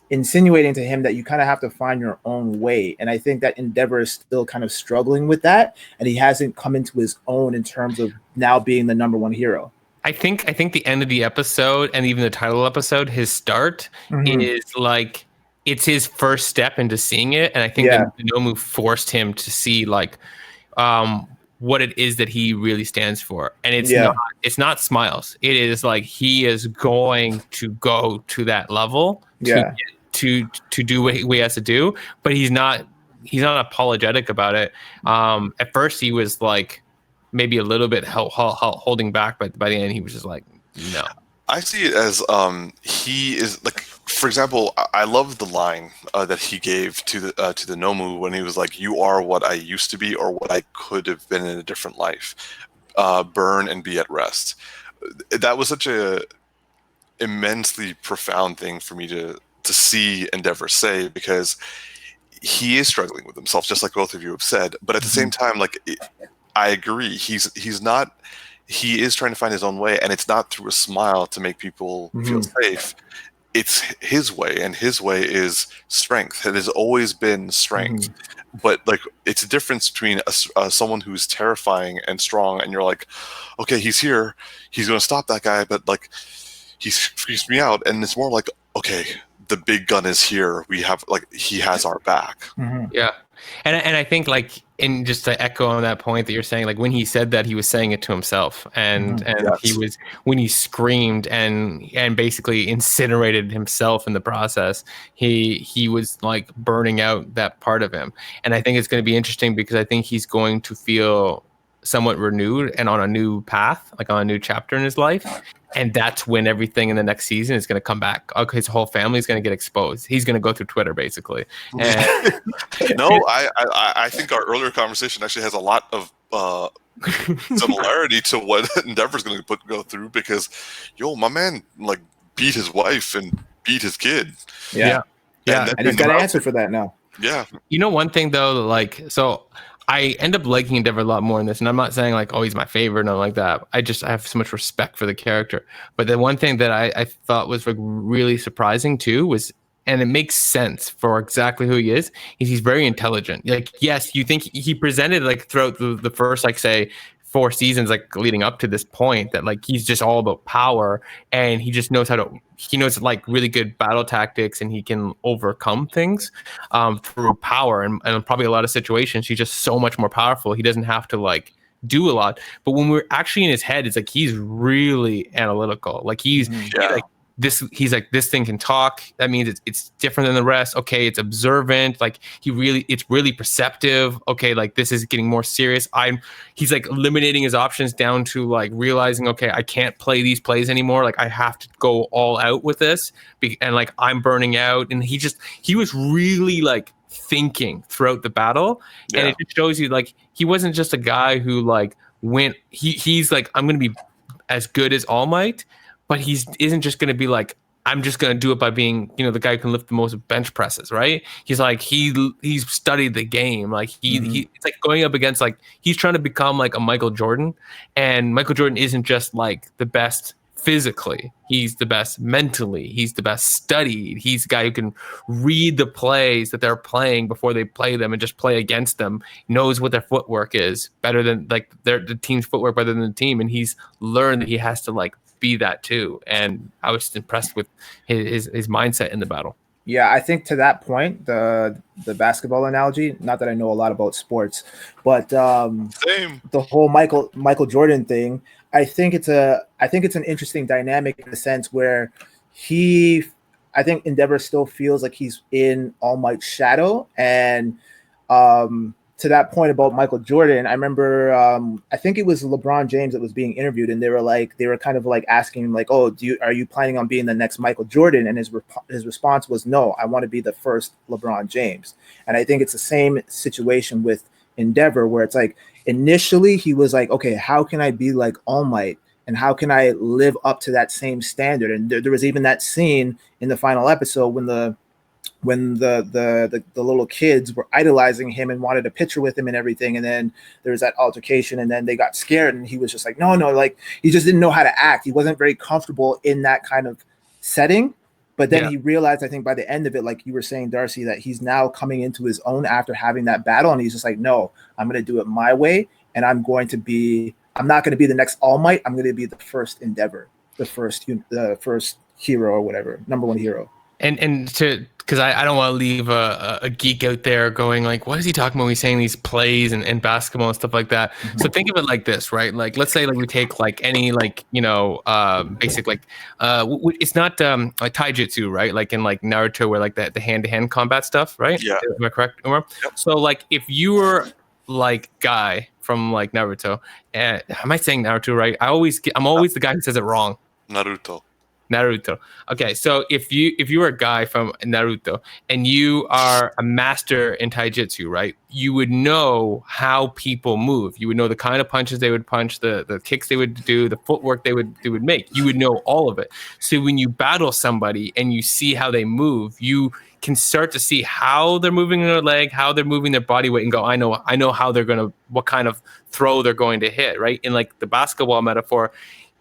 insinuating to him that you kind of have to find your own way. And I think that Endeavour is still kind of struggling with that. And he hasn't come into his own in terms of now being the number one hero. I think the end of the episode and even the title episode, his start is it's his first step into seeing it. And I think that Nomu forced him to see what it is that he really stands for. And it's not smiles. It is he is going to go to that level to do what he has to do, but he's not apologetic about it. At first he was maybe a little bit holding back, but by the end he was just no. I see it as he is for example, I love the line that he gave to the Nomu when he was "You are what I used to be, or what I could have been in a different life. Burn and be at rest." That was such a immensely profound thing for me to see Endeavour say, because he is struggling with himself, just like both of you have said. But at the same time, I agree. He's not. He is trying to find his own way, and it's not through a smile to make people feel safe. It's his way, and his way is strength. It has always been strength. But like, it's a difference between someone who's terrifying and strong, and you're like, okay, he's here, he's going to stop that guy, but like, he's freaked me out. And it's more like, okay, the big gun is here. We have, like, he has our back. Yeah. And I think, like, and just to echo on that point that you're saying, like, when he said that, he was saying it to himself, and he was, when he screamed and basically incinerated himself in the process, he was like burning out that part of him. And I think it's going to be interesting because I think he's going to feel somewhat renewed and on a new path, like on a new chapter in his life. And that's when everything in the next season is going to come back. His whole family is going to get exposed. He's going to go through Twitter, basically. And no, I think our earlier conversation actually has a lot of similarity to what Endeavor's going to go through, because, my man, like, beat his wife and beat his kid. Yeah. And he's got an answer for that now. Yeah. One thing, though, like, so I end up liking Endeavour a lot more in this, and I'm not saying like, oh, he's my favorite, nothing like that. I have so much respect for the character. But the one thing that I thought was like really surprising too was, and it makes sense for exactly who he is he's very intelligent. Like, yes, you think he presented like throughout the first, like, say, 4 seasons, like leading up to this point, that like he's just all about power, and he just knows he knows like really good battle tactics, and he can overcome things through power, and probably a lot of situations he's just so much more powerful. He doesn't have to like do a lot. But when we're actually in his head, it's like he's really analytical. Like he's like, he's like, this thing can talk. That means it's different than the rest. Okay, it's observant. Like it's really perceptive. Okay, like this is getting more serious. He's like eliminating his options down to like realizing, okay, I can't play these plays anymore. Like I have to go all out with this, and like I'm burning out. And he was really like thinking throughout the battle, and it just shows you like he wasn't just a guy who like went. He's like, I'm gonna be as good as All Might. But he isn't just going to be like, I'm just going to do it by being, the guy who can lift the most bench presses, right? He's like, he's studied the game. Like it's like going up against, like, he's trying to become like a Michael Jordan. And Michael Jordan isn't just like the best physically. He's the best mentally. He's the best studied. He's the guy who can read the plays that they're playing before they play them and just play against them. Knows what their footwork is better than like the team's footwork better than the team. And he's learned that he has to like be that too. And I was just impressed with his mindset in the battle. Yeah, I think to that point, the basketball analogy, not that I know a lot about sports, but Same. The whole Michael Jordan thing, I think it's an interesting dynamic in the sense where I think Endeavour still feels like he's in All Might's shadow. And to that point about Michael Jordan, I remember I think it was LeBron James that was being interviewed, and they were kind of like asking him like, oh, are you planning on being the next Michael Jordan? And his response was, no, I want to be the first LeBron James. And I think it's the same situation with Endeavour, where it's like initially he was like, okay, how can I be like All Might? And how can I live up to that same standard? And there was even that scene in the final episode when the little kids were idolizing him and wanted a picture with him and everything. And then there was that altercation, and then they got scared, and he was just like, no, like he just didn't know how to act. He wasn't very comfortable in that kind of setting. But then he realized, I think by the end of it, like you were saying, Darcy, that he's now coming into his own after having that battle. And he's just like, no, I'm going to do it my way. And I'm not going to be the next All Might. I'm going to be the first Endeavour, the first hero or whatever, number one hero. And because I don't want to leave a geek out there going like, what is he talking about when he's saying these plays and basketball and stuff like that? Mm-hmm. So think of it like this, right? Like, let's say like we take like any like, basic like, it's not like taijutsu, right? Like in like Naruto where like the hand-to-hand combat stuff, right? Yeah. Am I correct, Umar? Yep. So like if you were like Guy from like Naruto, am I saying Naruto right? I'm always the guy who says it wrong. Naruto. Okay, so if you were a guy from Naruto and you are a master in taijutsu, right? You would know how people move. You would know the kind of punches they would punch, the kicks they would do, the footwork they would make. You would know all of it. So when you battle somebody and you see how they move, you can start to see how they're moving their leg, how they're moving their body weight, and go, I know how they're gonna, what kind of throw they're going to hit, right? In like the basketball metaphor,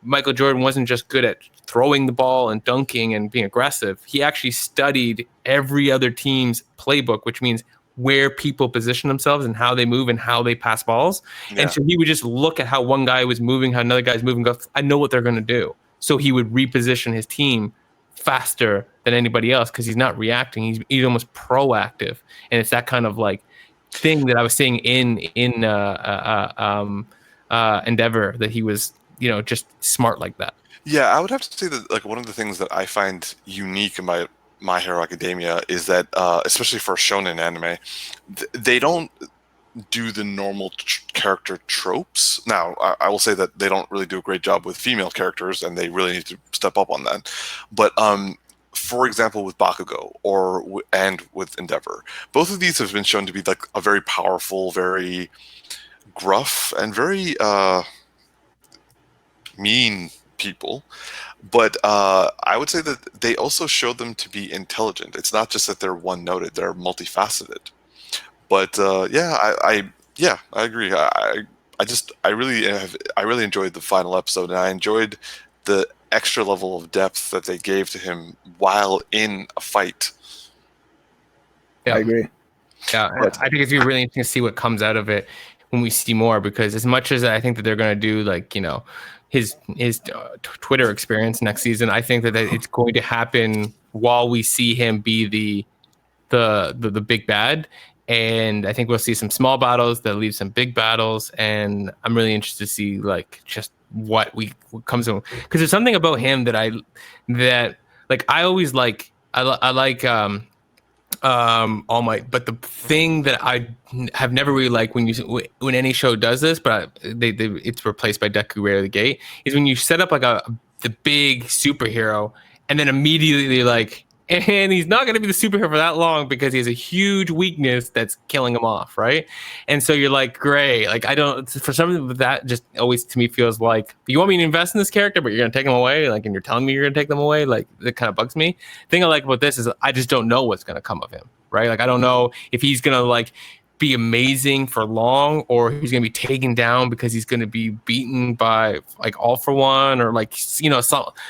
Michael Jordan wasn't just good at throwing the ball and dunking and being aggressive. He actually studied every other team's playbook, which means where people position themselves and how they move and how they pass balls. Yeah. And so he would just look at how one guy was moving, how another guy's moving, go, I know what they're going to do. So he would reposition his team faster than anybody else because he's not reacting. He's almost proactive. And it's that kind of like thing that I was seeing in Endeavour, that he was, you know, just smart like that. Yeah, I would have to say that like one of the things that I find unique in My Hero Academia is that, especially for shonen anime, they don't do the normal character tropes. Now, I will say that they don't really do a great job with female characters, and they really need to step up on that. But for example, with Bakugo and with Endeavour, both of these have been shown to be like a very powerful, very gruff, and very mean people. But I would say that they also show them to be intelligent. It's not just that they're one-noted; they're multifaceted. But I agree. I really enjoyed the final episode, and I enjoyed the extra level of depth that they gave to him while in a fight. Yeah. I agree. Yeah, I think it's really interesting to see what comes out of it when we see more, because as much as I think that they're going to do, like, you know, his Twitter experience next season, I think that it's going to happen while we see him be the big bad. And I think we'll see some small battles that leave some big battles, and I'm really interested to see like just what comes in, because there's something about him that I always like. I like All Might, but the thing that I have never really liked when any show does this, but it's replaced by Deku right out of the gate, is when you set up like the big superhero and then immediately like, and he's not going to be the superhero for that long because he has a huge weakness that's killing him off, right? And so you're like, great. Like, I don't, for something that just always to me feels like, you want me to invest in this character, but you're going to take them away, like, and you're telling me you're going to take them away, like, that kind of bugs me. The thing I like about this is I just don't know what's going to come of him, right? Like, I don't know if he's going to, like, be amazing for long, or he's going to be taken down because he's going to be beaten by, like, All For One, or, like, you know,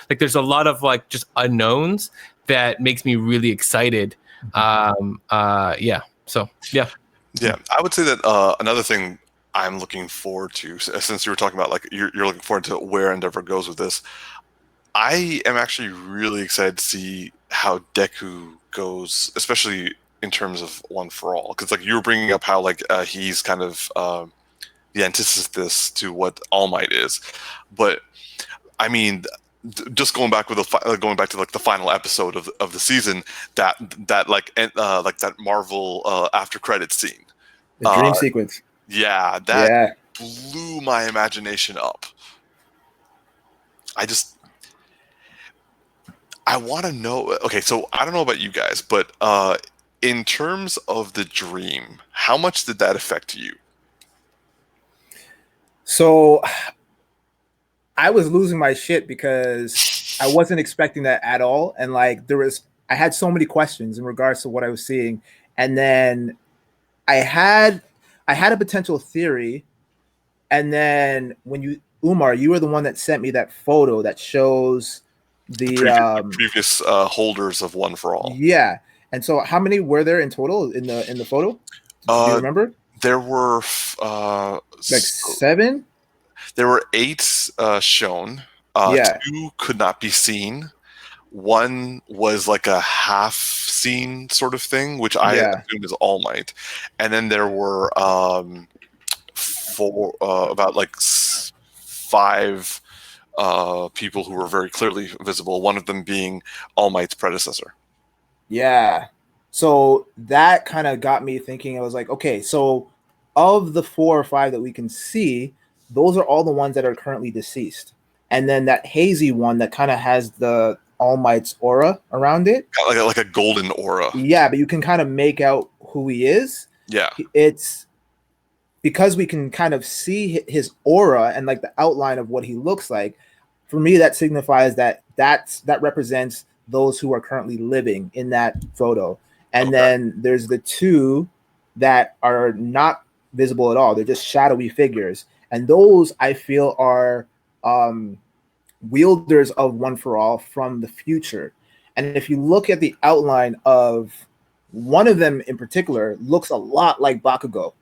like, there's a lot of, like, just unknowns that makes me really excited. Yeah. So yeah. I would say that another thing I'm looking forward to, since you were talking about like you're looking forward to where Endeavour goes with this, I am actually really excited to see how Deku goes, especially in terms of One For All, because like you were bringing up how like he's kind of the antithesis to what All Might is, but I mean, just going back to like the final episode of the season, that that Marvel after credits scene, the dream sequence. Yeah, that blew my imagination up. I want to know. Okay, so I don't know about you guys, but in terms of the dream, how much did that affect you? So I was losing my shit because I wasn't expecting that at all. And like I had so many questions in regards to what I was seeing. And then I had a potential theory. And then Umar, you were the one that sent me that photo that shows the previous holders of One For All. Yeah. And so how many were there in total in the photo? Do you remember? There were like 7? There were 8 shown. 2 could not be seen. 1 was like a half scene sort of thing, which I assumed is All Might. And then there were 4, about like 5 people who were very clearly visible. One of them being All Might's predecessor. Yeah. So that kind of got me thinking. I was like, okay, so of the 4 or 5 that we can see, those are all the ones that are currently deceased. And then that hazy one that kind of has the All Might's aura around it. Like a golden aura. Yeah, but you can kind of make out who he is. Yeah. It's because we can kind of see his aura and like the outline of what he looks like. For me, that signifies that represents those who are currently living in that photo. And then there's the two that are not visible at all. They're just shadowy figures. And those I feel are wielders of One for All from the future. And if you look at the outline of one of them in particular, looks a lot like Bakugo.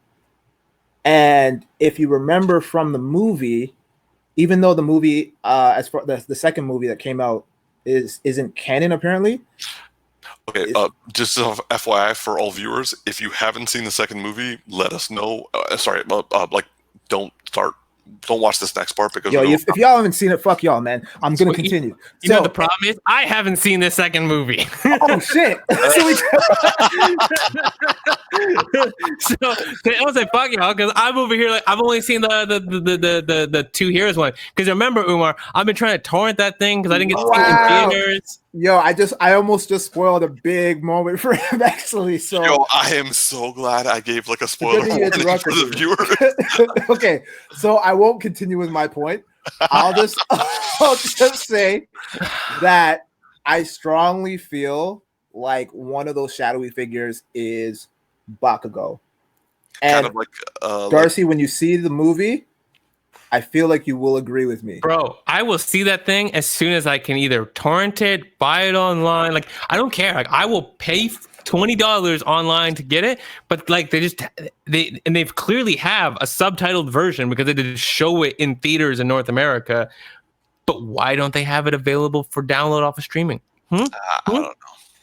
And if you remember from the movie, even though the movie, as far the second movie that came out isn't canon apparently. Okay, just FYI for all viewers, if you haven't seen the second movie, let us know. Don't watch this next part because if y'all haven't seen it, fuck y'all, man. I'm gonna continue. You know the problem is I haven't seen the second movie. Oh shit! So I was like, fuck y'all, because I'm over here like I've only seen the Two Heroes one. Because remember, Umar, I've been trying to torrent that thing because I didn't get to see it in theaters. Yo, I almost just spoiled a big moment for him actually. So I am so glad I gave like a spoiler warning for the viewers. Okay, so I won't continue with my point. I'll just say that I strongly feel like one of those shadowy figures is Bakugo. And kind of like Darcy, when you see the movie, I feel like you will agree with me. Bro, I will see that thing as soon as I can either torrent it, buy it online. Like, I don't care. Like, I will pay $20 online to get it. But like, they've clearly have a subtitled version because they did show it in theaters in North America. But why don't they have it available for download off of streaming? I don't know.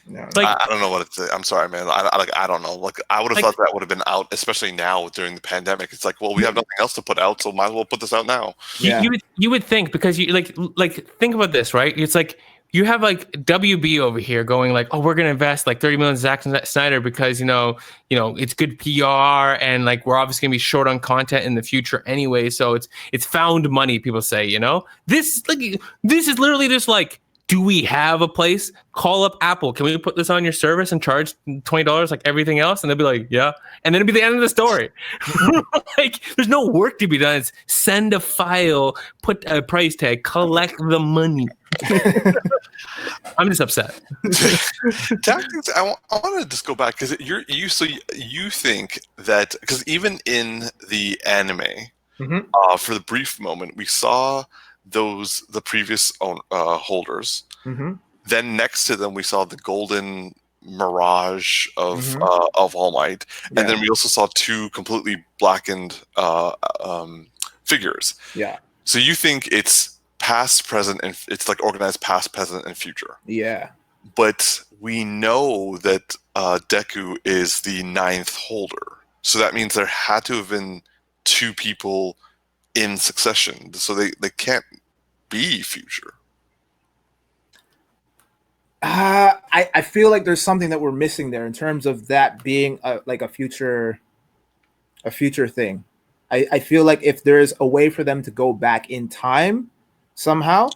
No, like, I don't know what it's. I'm sorry, man. I don't know. Like, I would have thought that would have been out, especially now during the pandemic. It's like, well, we have nothing else to put out, so might as well put this out now. Yeah. You would think, because you like think about this, right? It's like you have like WB over here going like, oh, we're gonna invest like 30 million in Zack Snyder because you know it's good PR and like we're obviously gonna be short on content in the future anyway. So it's found money. People say, this is literally just like. Do we have a place? Call up Apple. Can we put this on your service and charge $20 like everything else? And they'll be like, yeah. And then it'll be the end of the story. Like, there's no work to be done. It's send a file, put a price tag, collect the money. I'm just upset. Tactix, I want to just go back because you think that because even in the anime, for the brief moment we saw the previous holders. Mm-hmm. Then next to them we saw the golden mirage of All Might, and then we also saw two completely blackened figures. Yeah. So you think it's past, present, and it's like organized past, present, and future. Yeah. But we know that Deku is the 9th holder, so that means there had to have been two people in succession, so they can't be future. I feel like there's something that we're missing there in terms of that being a future thing. I feel like if there's a way for them to go back in time somehow,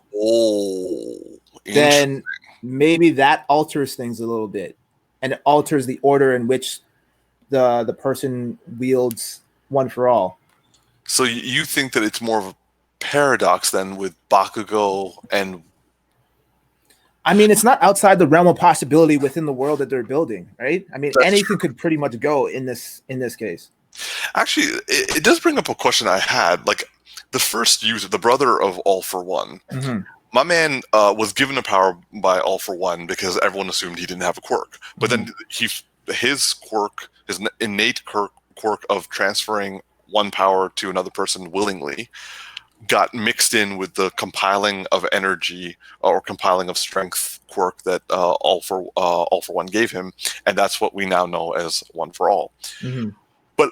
then maybe that alters things a little bit, and it alters the order in which the person wields One for All. So you think that it's more of a paradox then with Bakugo and... I mean, it's not outside the realm of possibility within the world that they're building, right? I mean, anything could pretty much go in this case. Actually, it does bring up a question I had. Like, the first user, the brother of All for One, my man was given a power by All for One because everyone assumed he didn't have a quirk. But then his quirk, his innate quirk of transferring one power to another person willingly, got mixed in with the compiling of energy or compiling of strength quirk that All for One gave him, and that's what we now know as One for All. But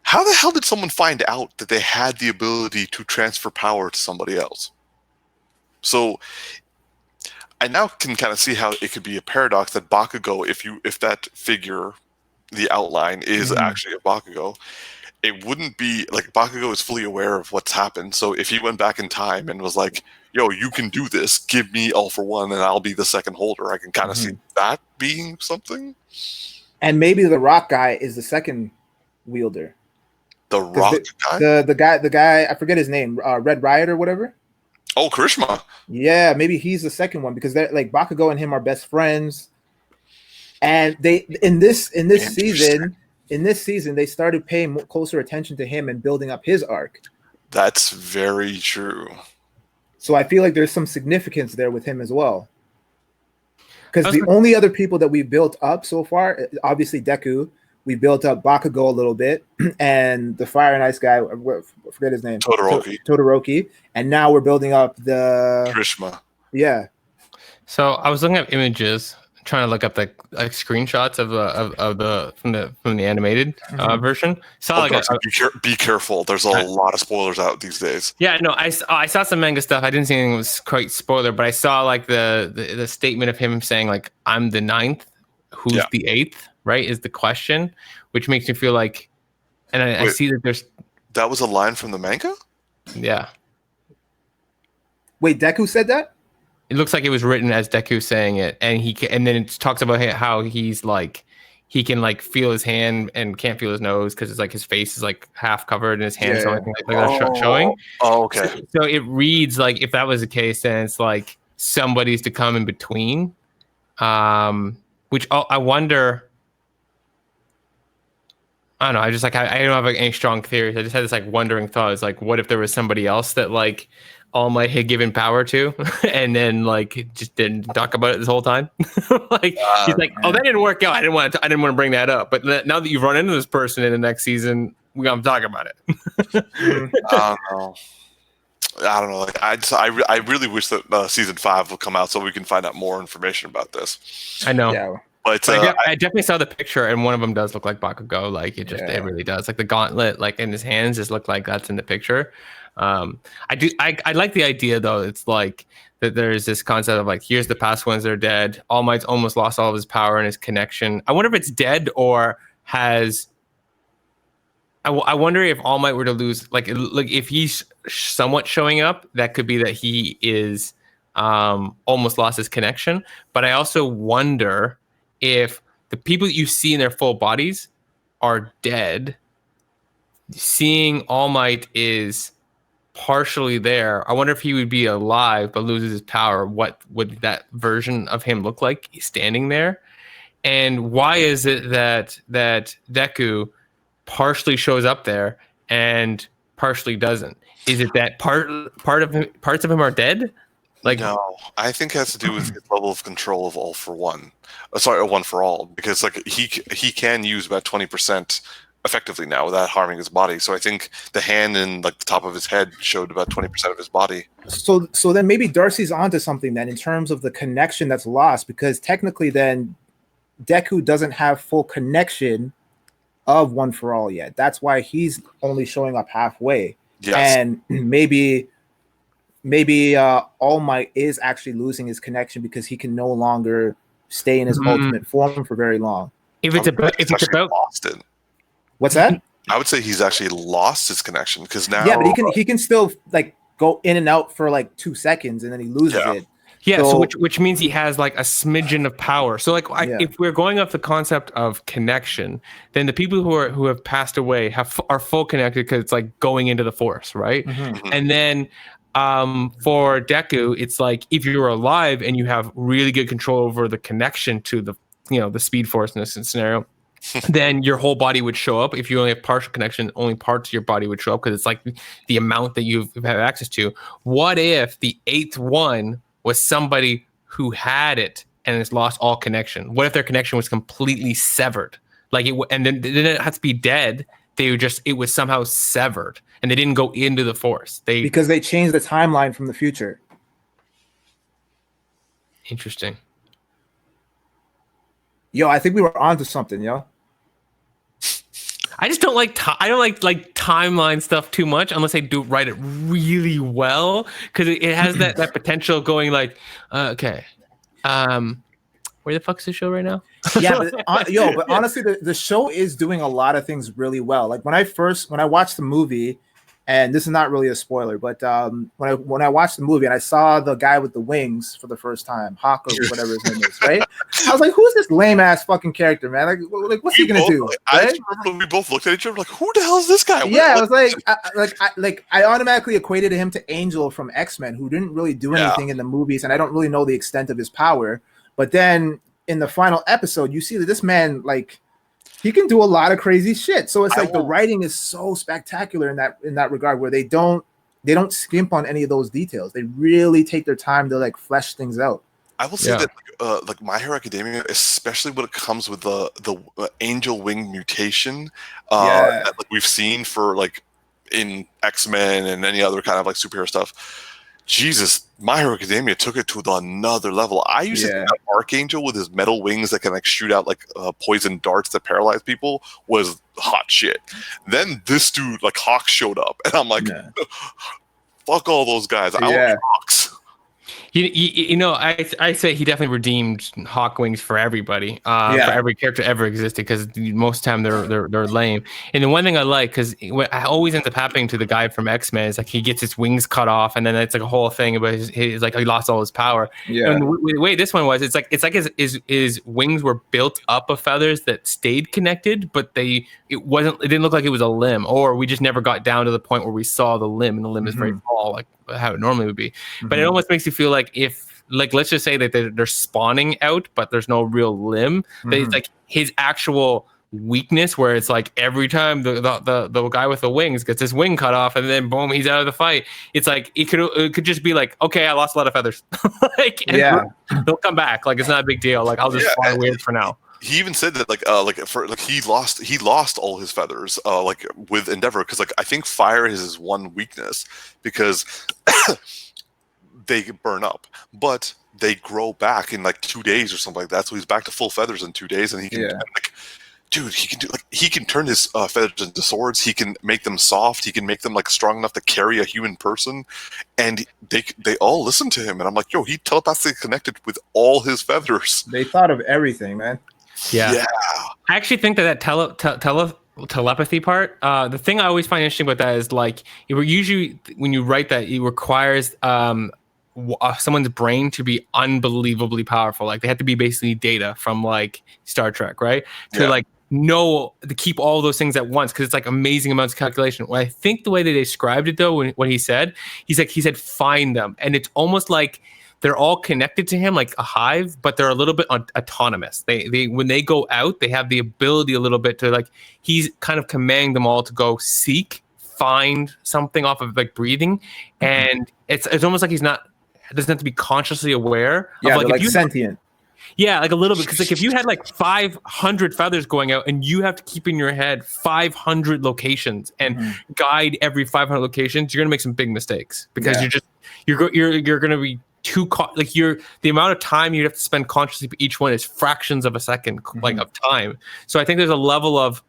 how the hell did someone find out that they had the ability to transfer power to somebody else? So I now can kind of see how it could be a paradox that Bakugo, if that figure, the outline is actually a Bakugo, it wouldn't be like Bakugo is fully aware of what's happened. So if he went back in time and was like, yo, you can do this, give me All for One and I'll be the second holder, I can kind of see that being something. And maybe the rock guy is the second wielder. The rock guy? The guy, I forget his name, Red Riot or whatever. Oh, Krishma. Yeah, maybe he's the second one because they're like Bakugo and him are best friends. And they in this season they started paying closer attention to him and building up his arc. That's very true. So I feel like there's some significance there with him as well. Because the only other people that we built up so far, obviously Deku, we built up Bakugo a little bit, and the Fire and Ice guy, I forget his name, Todoroki, and now we're building up the Krishma. Yeah. So I was looking at images, trying to look up the screenshots of the from the animated version. Be careful. There's a lot of spoilers out these days. Yeah, no, I saw some manga stuff. I didn't see anything that was quite spoiler, but I saw like the statement of him saying like, "I'm the 9th, who's the 8th?" Right, is the question, which makes me feel like, and I see that there's that was a line from the manga. Yeah. Wait, Deku said that? It looks like it was written as Deku saying it, and then it talks about how he's like he can like feel his hand and can't feel his nose because it's like his face is like half covered and his hands like that's showing. Oh, okay. So it reads like if that was the case, then it's like somebody's to come in between. Which I wonder. I don't know. I just like I don't have like, any strong theories. I just had this like wondering thought. It's like, what if there was somebody else that like All Might had given power to, and then like just didn't talk about it this whole time? Like he's like, oh, that didn't work out. I didn't want to bring that up. But now that you've run into this person in the next season, we're gonna talk about it. I don't know. Like I really wish that season 5 will come out so we can find out more information about this. I know. Yeah. But I definitely saw the picture, and one of them does look like Bakugo. Like it really does. Like the gauntlet, like in his hands, just look like that's in the picture. I like the idea though. It's like that there's this concept of like, here's the past ones that are dead. All Might's almost lost all of his power and his connection. I wonder if it's dead or has. I wonder if All Might were to lose, like if he's somewhat showing up, that could be that he is almost lost his connection. But I also wonder if the people that you see in their full bodies are dead, seeing All Might is partially there. I wonder if he would be alive but loses his power. What would that version of him look like standing there? And why is it that Deku partially shows up there and partially doesn't? Is it that parts of him are dead? Like, no, I think it has to do with his level of control of All for One. One for All, because like he can use about 20% effectively now without harming his body. So I think the hand and like the top of his head showed about 20% of his body. So then maybe Darcy's onto something then in terms of the connection that's lost, because technically then Deku doesn't have full connection of One for All yet. That's why he's only showing up halfway. Yes. And maybe All Might is actually losing his connection because he can no longer stay in his ultimate form for very long. If it's about lost it. What's that? I would say he's actually lost his connection because now. Yeah, but he can still like go in and out for like 2 seconds and then he loses it. Yeah, so which means he has like a smidgen of power. So like if we're going off the concept of connection, then the people who have passed away are full connected because it's like going into the Force, right? Mm-hmm. And then for Deku, it's like if you're alive and you have really good control over the connection to the Speed Force in this scenario, then your whole body would show up. If you only have partial connection, only parts of your body would show up because it's like the amount that you've had access to. What if the 8th one was somebody who had it and has lost all connection? What if their connection was completely severed? Like and then it has to be dead. It was somehow severed and they didn't go into the Force. Because they changed the timeline from the future. Interesting. Yo, I think we were onto something, yo. I just don't like timeline stuff too much unless they do write it really well, because it has that potential going like, okay, where the fuck's the show right now? Yeah, but honestly, the show is doing a lot of things really well. Like when I watched the movie, and this is not really a spoiler, but when I watched the movie and I saw the guy with the wings for the first time, Hawk or whatever his name is, right? I was like, who's this lame ass fucking character, man? Like what's he gonna do? Right? I just remember we both looked at each other like, who the hell is this guy? Yeah, I was like, I automatically equated him to Angel from X-Men, who didn't really do anything in the movies, and I don't really know the extent of his power. But then in the final episode, you see that this man, like, he can do a lot of crazy shit. So it's like the writing is so spectacular in that regard, where they don't skimp on any of those details. They really take their time to like flesh things out. I will say that like My Hero Academia, especially when it comes with the angel wing mutation that like, we've seen for like in X-Men and any other kind of like superhero stuff. Jesus, My Hero Academia took it to another level. I used to think that Archangel with his metal wings that can like shoot out like poison darts that paralyze people was hot shit. Then this dude, like Hawk, showed up, and I'm like, fuck all those guys. I want Hawks. You know, I say he definitely redeemed Hawk Wings for everybody, for every character ever existed, because most of the time they're lame. And the one thing I like, because what always ends up happening to the guy from X-Men is like he gets his wings cut off, and then it's like a whole thing about his like he lost all his power. Yeah. And the way this one was, it's like his wings were built up of feathers that stayed connected, but it didn't look like it was a limb, or we just never got down to the point where we saw the limb, and the limb is very small, like how it normally would be. But it almost makes you feel like if, like, let's just say that they're spawning out, but there's no real limb. But it's like his actual weakness, where it's like every time the guy with the wings gets his wing cut off, and then boom, he's out of the fight. It's like it could just be like, okay, I lost a lot of feathers. Like, they'll come back. Like, it's not a big deal. Like, I'll just fly weird for now. He even said that he lost all his feathers like with Endeavour, because like I think fire is his one weakness, because they burn up, but they grow back in like 2 days or something like that. So he's back to full feathers in 2 days, and he can like, dude, he can turn his feathers into swords. He can make them soft. He can make them like strong enough to carry a human person, and they all listen to him. And I'm like, yo, he telepathically connected with all his feathers. They thought of everything, man. Yeah. I actually think that telepathy part, the thing I always find interesting about that is like, usually when you write that, it requires someone's brain to be unbelievably powerful. Like, they have to be basically data from like Star Trek, right? To like know to keep all those things at once, because it's like amazing amounts of calculation. Well, I think the way they described it though, when he said find them, and it's almost like they're all connected to him like a hive, but they're a little bit autonomous. They when they go out, they have the ability a little bit to, like, he's kind of commanding them all to go find something off of like breathing, and it's almost like doesn't have to be consciously aware. Yeah, of, like sentient. Yeah, like a little bit, because like if you had like 500 feathers going out, and you have to keep in your head 500 locations and guide every 500 locations, you're gonna make some big mistakes, because you're gonna be the amount of time you have to spend consciously for each one is fractions of a second like of time. So I think there's a level of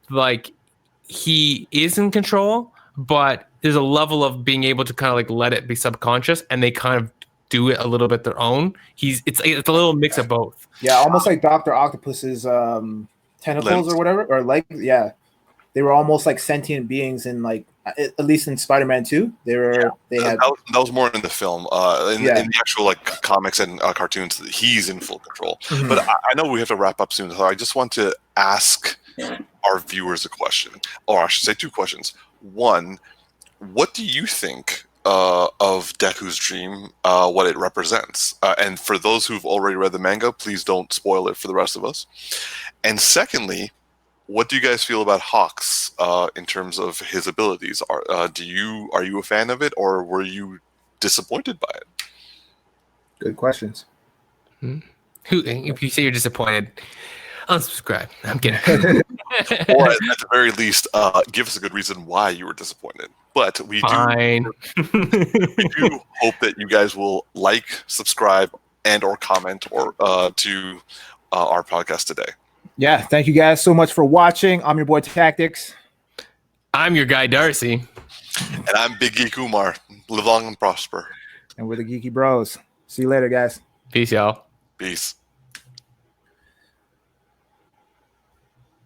like he is in control, but there's a level of being able to kind of like let it be subconscious, and they kind of do it a little bit their own. It's a little mix of both. Yeah, almost like Dr. Octopus's tentacles or whatever, or like they were almost like sentient beings in like, at least in Spider-Man 2, that was more in the film. In the actual like comics and cartoons, he's in full control. But I know we have to wrap up soon, so I just want to ask our viewers a question, or I should say two questions. One, what do you think of Deku's Dream, what it represents? And for those who've already read the manga, please don't spoil it for the rest of us. And secondly, what do you guys feel about Hawks in terms of his abilities? Are you a fan of it, or were you disappointed by it? Good questions. If you say you're disappointed, unsubscribe. I'm kidding. Or at the very least, give us a good reason why you were disappointed. But we do hope that you guys will like, subscribe, and or comment or to our podcast today. Yeah, thank you guys so much for watching. I'm your boy Tactix. I'm your guy Darcy. And I'm Big Geek Umar. Live long and prosper. And we're the Geeky Bros. See you later, guys. Peace, y'all. Peace.